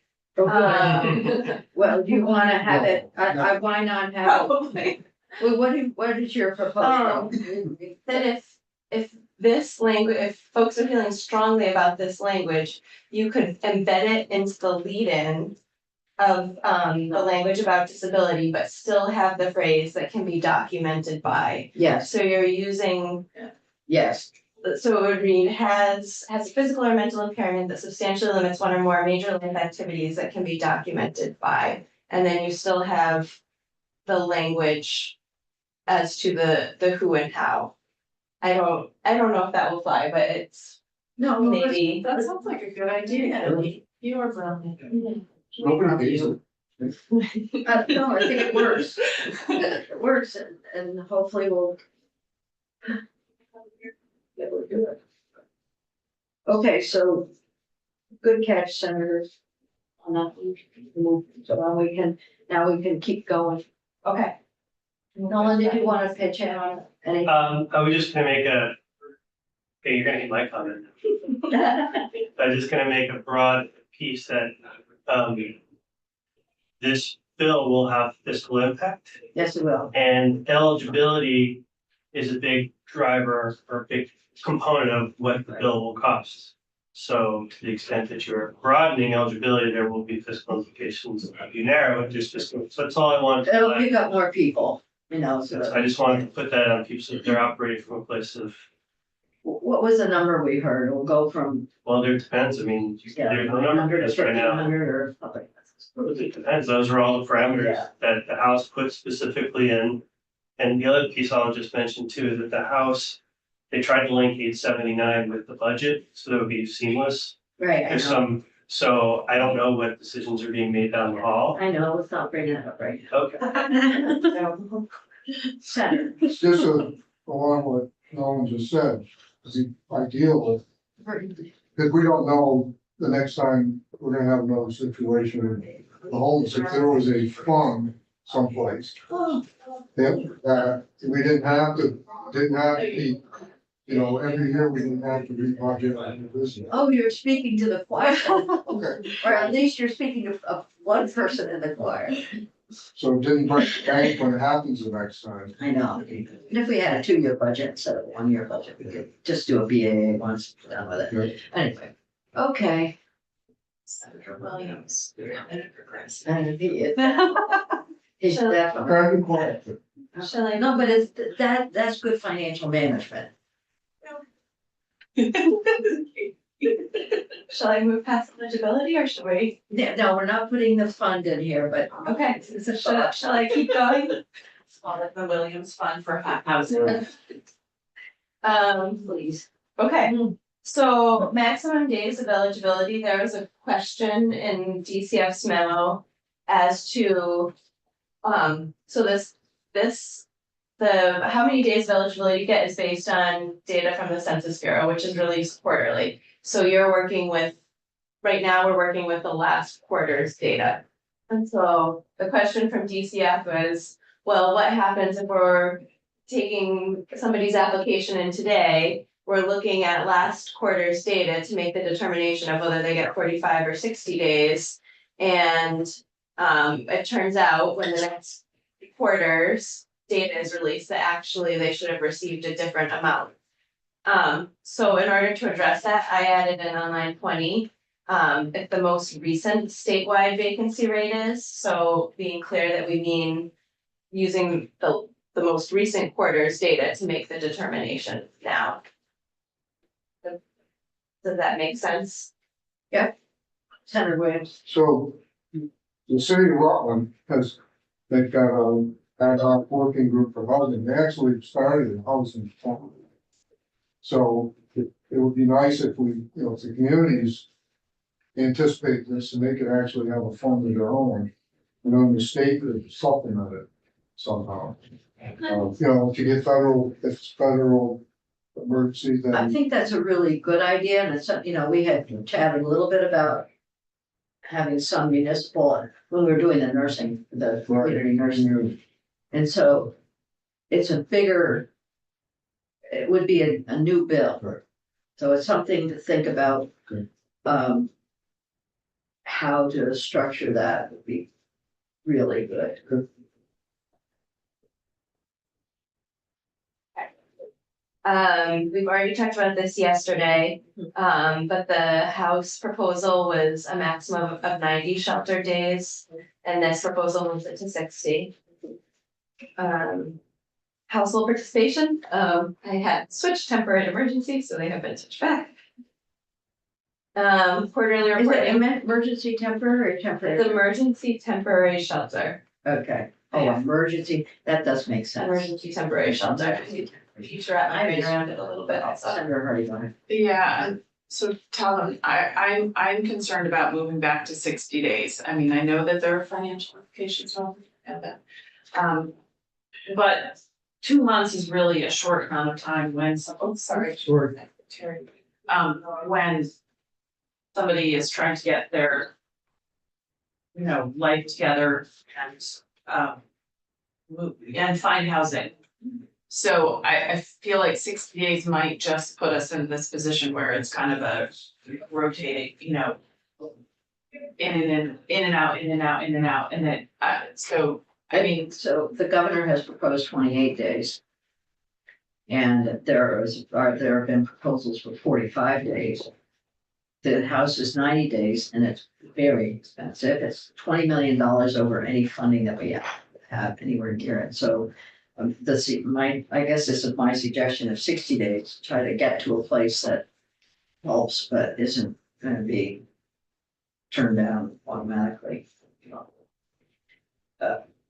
Well, do you wanna have it, why not have it? Probably. Well, what is your proposal? That if this language, if folks are feeling strongly about this language, you could embed it into the lead-in of the language about disability, but still have the phrase that can be documented by. Yes, So you're using, yes, so it would read, has a physical or mental impairment that substantially limits one or more major life activities that can be documented by. And then you still have the language as to the who and how. I don't know if that will fly, but it's no, maybe. That sounds like a good idea. You are brilliant. Nobody needs it. no, I think it works. It works and hopefully we'll. Yeah, we'll do it. Okay, so good catch, senators. On that, so now we can keep going. Okay. Nolan, did you want to pitch in on anything? I was just gonna make okay, you're gonna hate my comment. I'm just gonna make a broad piece that, this bill will have fiscal impact, Yes, it will. and eligibility is a big driver or a big component of what the bill will cost. So to the extent that you're broadening eligibility, there will be fiscal implications. If you narrow it, just fiscal, so that's all I wanted to It'll flag. pick up more people, you know, so. I just wanted to put that on people so that they're operating from a place of, What was the number we heard? It'll go from, well, there depends, I mean, there's no number 100 for to this right now. 1,500 or something. It depends, those are all the parameters Yeah. that the House put specifically in. And the other piece I'll just mention too, is that the House, they tried to link 879 with the budget, so that would be seamless. Right, I There's know, some, so I don't know what decisions are being made down the hall. I know, let's not bring that up right Okay, now. Senator. Just along what Nolan just said, the ideal, because we don't know the next time we're gonna have another situation in the homeless, if there was a fund someplace. That we didn't have to be, you know, every year we didn't have to rebudget on the business. Oh, you're speaking to the choir, Okay, or at least you're speaking to one person in the choir. so it didn't break the bank when it happens the next time. I know, and if we had a 2-year budget instead of a 1-year budget, we could just do a BAA once, done with it. Right. Anyway, okay. Senator Williams. And he is. He's Shall- definitely. Very quiet. Shall I? No, but it's, that's good financial management. Shall I move past eligibility or should we? No, we're not putting the fund in here, but. Okay, so shall I keep going? Call it the Williams Fund for Housing. Please. Okay, so maximum days of eligibility, there was a question in DCF's memo as to, so how many days of eligibility you get is based on data from the Census Bureau, which is released quarterly. So you're working with, right now, we're working with the last quarter's data. And so the question from DCF was, well, what happens if we're taking somebody's application in today? We're looking at last quarter's data to make the determination of whether they get 45 or 60 days. And it turns out when the next quarter's data is released, that actually they should have received a different amount. So in order to address that, I added an online 20. If the most recent statewide vacancy rate is, so being clear that we mean using the most recent quarter's data to make the determination now. Does that make sense? Senator Williams. So the city of Rutland has, they've got a ad hoc working group for housing. They actually started a housing fund. So it would be nice if we, if the communities anticipate this and they could actually have a fund of their own. And then the state could supplement it somehow. To get federal, if it's federal emergency, I then think that's a really good idea, and it's, we had chatted a little bit about having some municipal, when we were doing the nursing, the community nursing. And so it's a bigger, it would be a new bill. Right. So it's something to think about. Okay. How to structure that would be really good. We've already talked about this yesterday, but the House proposal was a maximum of 90 shelter days, and this proposal moves it to 60. Household participation, I had switched temporary and emergency, so they have been switched back. Quarterly Is it reporting, emergency temporary or the temporary? emergency temporary shelter, Okay, oh, Yeah. emergency, that does make sense. emergency temporary shelter. If you wrap my brain around it a little bit also. Senator Hardy, go ahead. Yeah, so tell them, I'm concerned about moving back to 60 days. I mean, I know that there are financial implications of that. But 2 months is really a short amount of time when Sorry. Terry, when somebody is trying to get their, life together and and find housing. So I feel like 60 days might just put us in this position where it's kind of a rotating, in and out, and then, so, I mean, So the governor has proposed 28 days. And there have been proposals for 45 days. The House is 90 days and it's very expensive. It's $20 million over any funding that we have anywhere near it. So I guess this is my suggestion of 60 days, try to get to a place that helps, but isn't gonna be turned down automatically.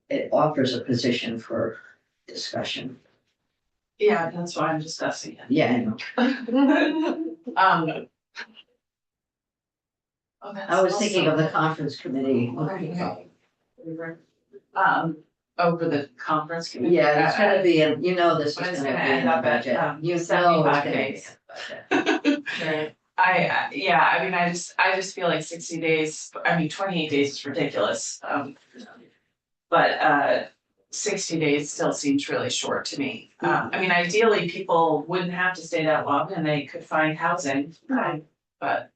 It offers a position for discussion. yeah, that's why I'm discussing it. Yeah, I know. I was thinking of the conference committee. Over the conference committee. Yeah, it's gonna be, this is But gonna it's be gonna in end the up at, budget. 75 It's gonna be in days. the budget. I just feel like 60 days, 28 days is ridiculous. But 60 days still seems really short to me. Ideally, people wouldn't have to stay that long and they could find housing, but.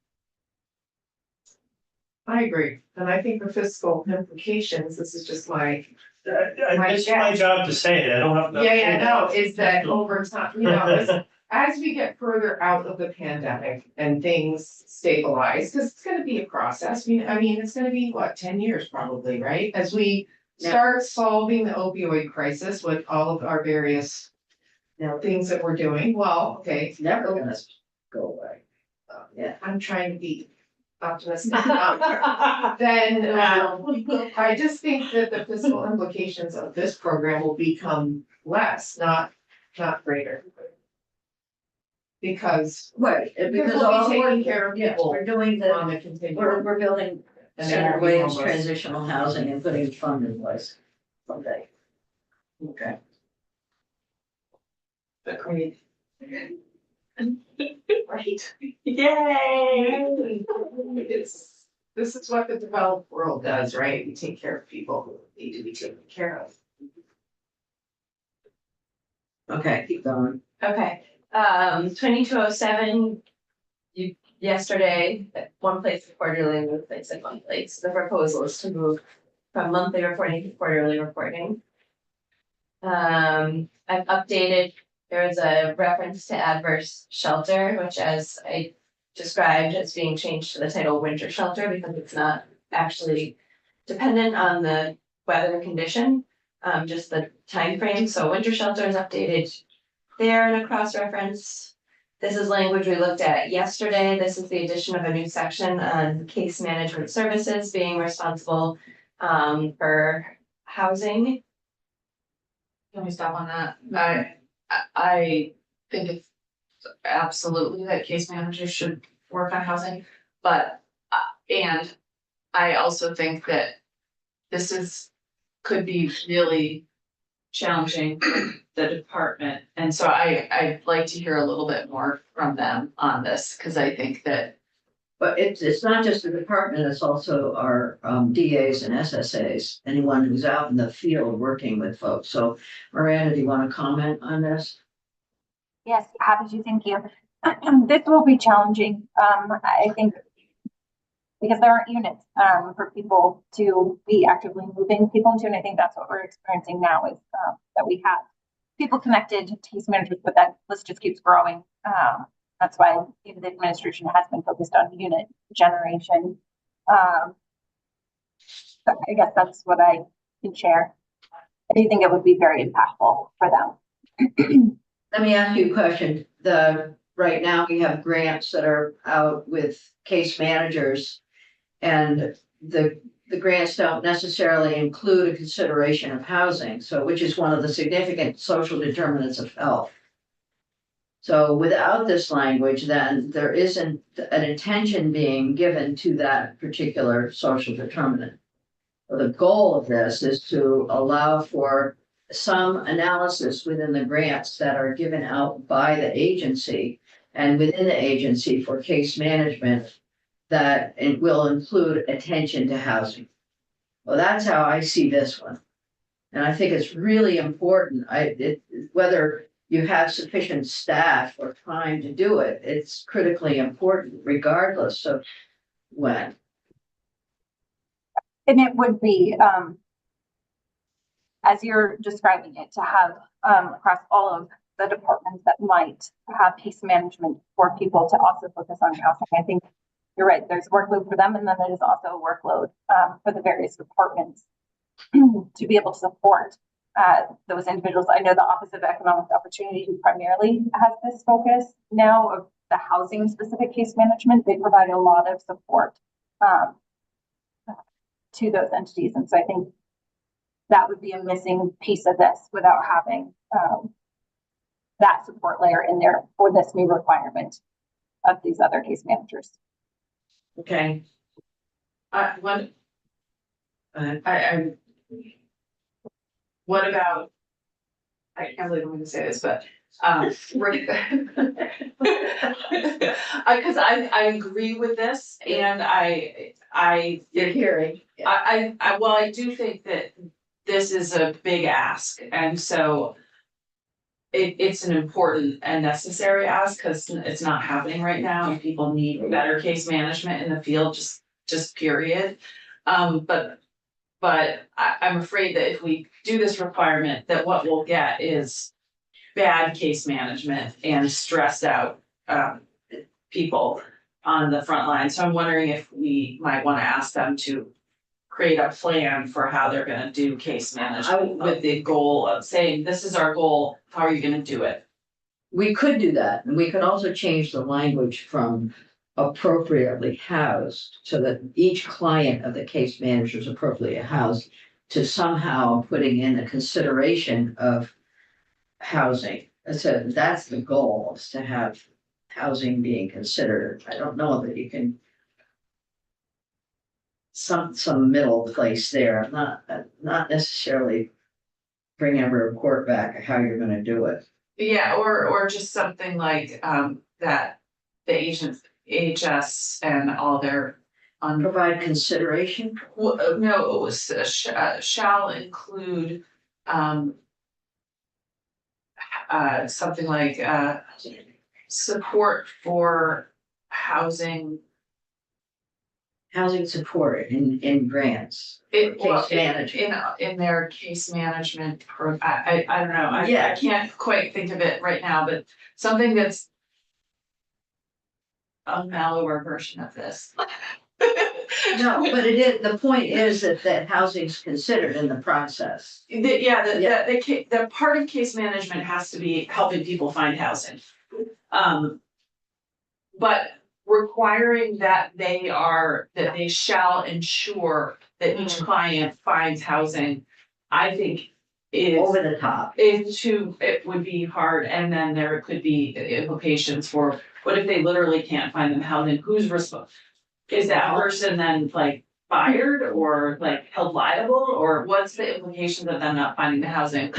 I agree, and I think the fiscal implications, this is just my. It's my job to say it, I don't have. No, is that over time, as we get further out of the pandemic and things stabilize, because it's gonna be a process. It's gonna be, 10 years probably, right? As we start solving the opioid crisis with all of our various, things that we're doing, well, okay. It's never gonna go away. Yeah. I'm trying to be optimistic. Then, I just think that the fiscal implications of this program will become less, not greater. Because Right, Because because we'll be all taking we're, care of yes, people we're doing on the, the continuum. we're building And Senator then Williams almost- transitional housing and putting a fund in place someday. Okay. Agreed. Right, yay! This is what the developed world does, right? We take care of people who need to be taken care of. Okay, keep going. Okay, 2207. Yesterday, one place to quarterly, another place at one place. The proposal is to move from monthly reporting to quarterly reporting. I've updated, there is a reference to adverse shelter, which as I described as being changed to the title winter shelter because it's not actually dependent on the weather condition, just the time frame. So winter shelter is updated there in a cross-reference. This is language we looked at yesterday. This is the addition of a new section on case management services being responsible for housing. Can we stop on that? I think it's absolutely that case managers should work on housing, but, and I also think that could be really challenging for the department, and so I'd like to hear a little bit more from them on this, cause I think that. But it's not just the department, it's also our DAs and SSAs, anyone who's out in the field working with folks. So Miranda, do you want to comment on this? Yes, happy to, thank you. This will be challenging, I think, because there aren't units for people to be actively moving people into, and I think that's what we're experiencing now is that we have people connected to case managers, but that list just keeps growing. That's why even the administration has been focused on unit generation. So I guess that's what I can share. I do think it would be very impactful for them. Let me ask you a question. Right now we have grants that are out with case managers, and the grants don't necessarily include a consideration of housing, so which is one of the significant social determinants of health. So without this language, then there isn't an intention being given to that particular social determinant. The goal of this is to allow for some analysis within the grants that are given out by the agency and within the agency for case management that it will include attention to housing. Well, that's how I see this one. And I think it's really important. Whether you have sufficient staff or time to do it, it's critically important regardless of when. And it would be, as you're describing it, to have across all of the departments that might have case management for people to also focus on housing. I think you're right, there's workload for them, and then there's also a workload for the various departments to be able to support those individuals. I know the Office of Economic Opportunity, who primarily has this focus now of the housing specific case management, they provide a lot of support to those entities. And so I think that would be a missing piece of this without having that support layer in there for this new requirement of these other case managers. Okay. What about, I can't believe I'm gonna say this, but, because I agree with this, and You're hearing. well, I do think that this is a big ask, and so it's an important and necessary ask, because it's not happening right now, and people need better case management in the field, just period. But I'm afraid that if we do this requirement, that what we'll get is bad case management and stressed out people on the front line. So I'm wondering if we might want to ask them to create a plan for how they're gonna do case management with the goal of saying, this is our goal, how are you gonna do it? We could do that, and we could also change the language from appropriately housed so that each client of the case manager is appropriately housed to somehow putting in a consideration of housing. So that's the goal, is to have housing being considered. I don't know that you can some middle place there, not necessarily bring every report back of how you're gonna do it. Yeah, or just something like that the agents, AHS and all their on, Provide consideration. no, it was shall include, something like, support for housing. Housing support in grants. It, well, Case management. in their case management, I don't know, I Yeah. can't quite think of it right now, but something that's a mellower version of this. No, but it is, the point is that housing's considered in the process. The part of case management has to be helping people find housing. But requiring that they shall ensure that each client finds housing, I think Over the top. it would be hard, and then there could be implications for, what if they literally can't find them housing, who's responsible? Is that person then like fired or like held liable, or what's the implications of them not finding the housing?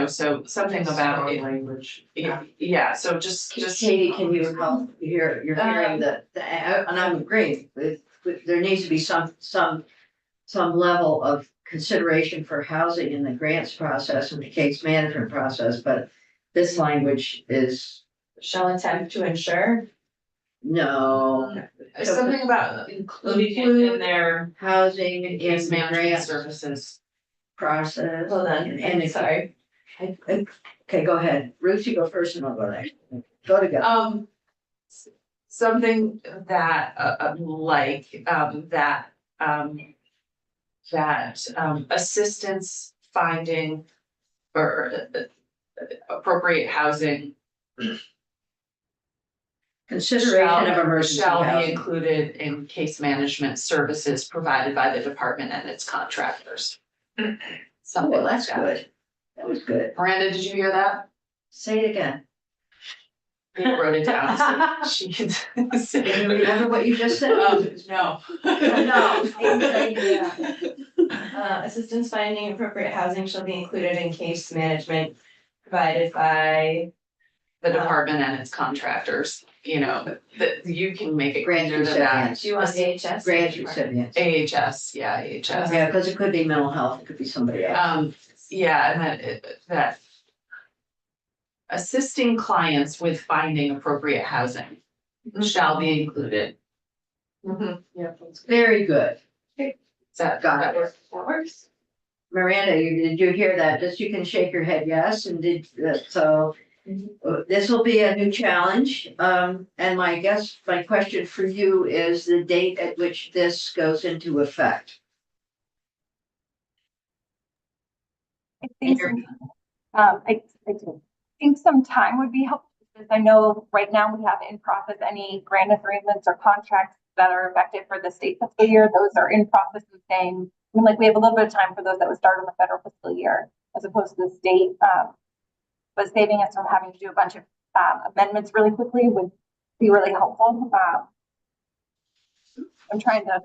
So something about it, Language. yeah, so just. Katie, can you help? You're hearing and I'm agreeing with, there needs to be some level of consideration for housing in the grants process and the case management process, but this language is, Shall attempt to ensure. no. Something about including it in their Housing in case the management grants services. process. Hold on, And if- sorry. Okay, go ahead. Ruth, you go first and I'll go next. Go together. Something that assistance finding or appropriate housing Consideration of emergency shall be housing. included in case management services provided by the department and its contractors. Oh, Something well, like that's that. good. That was good. Miranda, did you hear that? Say it again. I wrote it down. So she can say Can you it. remember what you just said? No. Assistance finding appropriate housing shall be included in case management provided by. The department and its contractors, that you can make it Grant cleaner than that. recipients. Do you want AHS? Grant recipients. AHS. Yeah, because it could be mental health, it could be somebody else. And that assisting clients with finding appropriate housing shall be included. Very good. Is that Got it. work? That works. Miranda, did you hear that? Just you can shake your head yes, and this will be a new challenge. And my question for you is the date at which this goes into effect. I think some time would be helpful, because I know right now we have in process any grant agreements or contracts that are effective for the state fiscal year. Those are in process and saying, we have a little bit of time for those that would start on the federal fiscal year as opposed to the state. But saving us from having to do a bunch of amendments really quickly would be really helpful. I'm trying to,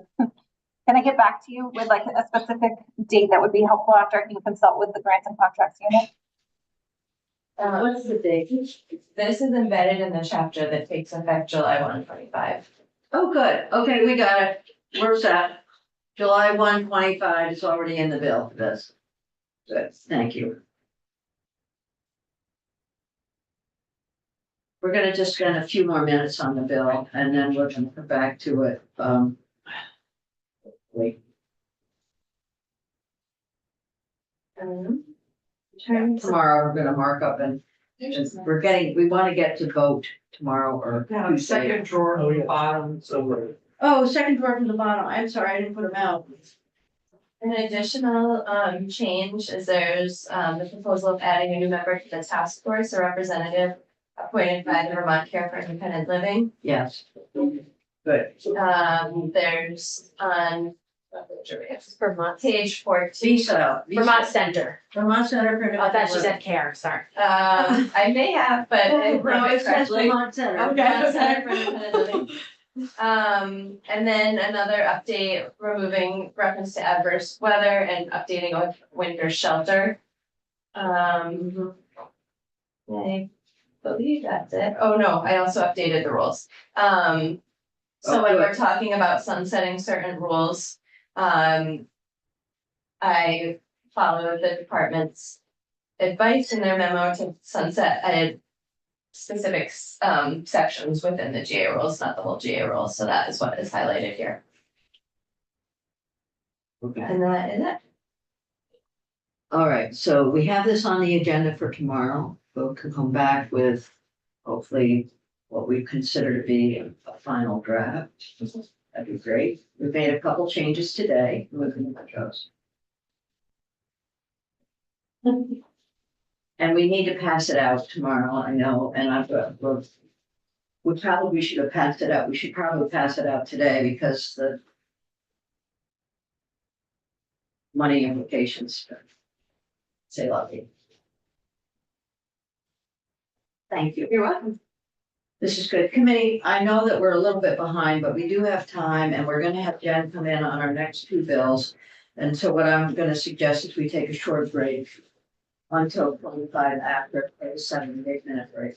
can I get back to you with like a specific date that would be helpful after I can consult with the grants and contracts unit? What's the date? This is embedded in the chapter that takes effect July 1, 2025. Oh, good. Okay, we got it. Where's that? July 1, 2025 is already in the bill for this. Good, thank you. We're gonna just spend a few more minutes on the bill and then we're gonna come back to it. Wait. Tomorrow, we're gonna mark up and we want to get to vote tomorrow or Tuesday. Second drawer Oh, on the yeah. bottom. Somewhere. Oh, second drawer from the bottom. I'm sorry, I didn't put them out. An additional change is there's the proposal of adding a new member to the task force, a representative appointed by the Vermont Care for Independent Living. Yes. Good. There's on Vermont page 14. Visa. Vermont Center. Vermont Center for. I thought she said care, sorry. I may have, but I No, it says correctly. Vermont Center. Vermont Center for Independent Living. And then another update, removing reference to adverse weather and updating with winter shelter. I believe that's it. Oh, no, I also updated the rules. So when good. we're talking about sunsetting certain rules, I followed the department's advice in their memo to sunset specific sections within the GA rules, not the whole GA rules, so that is what is highlighted here. Okay. And that is it. All right, so we have this on the agenda for tomorrow. We'll come back with hopefully what we consider to be a final draft. That'd be great. We've made a couple changes today. Looking at those. And we need to pass it out tomorrow, I know, and we probably should have passed it out. We should probably pass it out today because the money implications. Say lucky. Thank you. You're welcome. This is good. Committee, I know that we're a little bit behind, but we do have time and we're gonna have Jen come in on our next two bills. And so what I'm gonna suggest is we take a short break until 25 after a 7 to 8 minute break.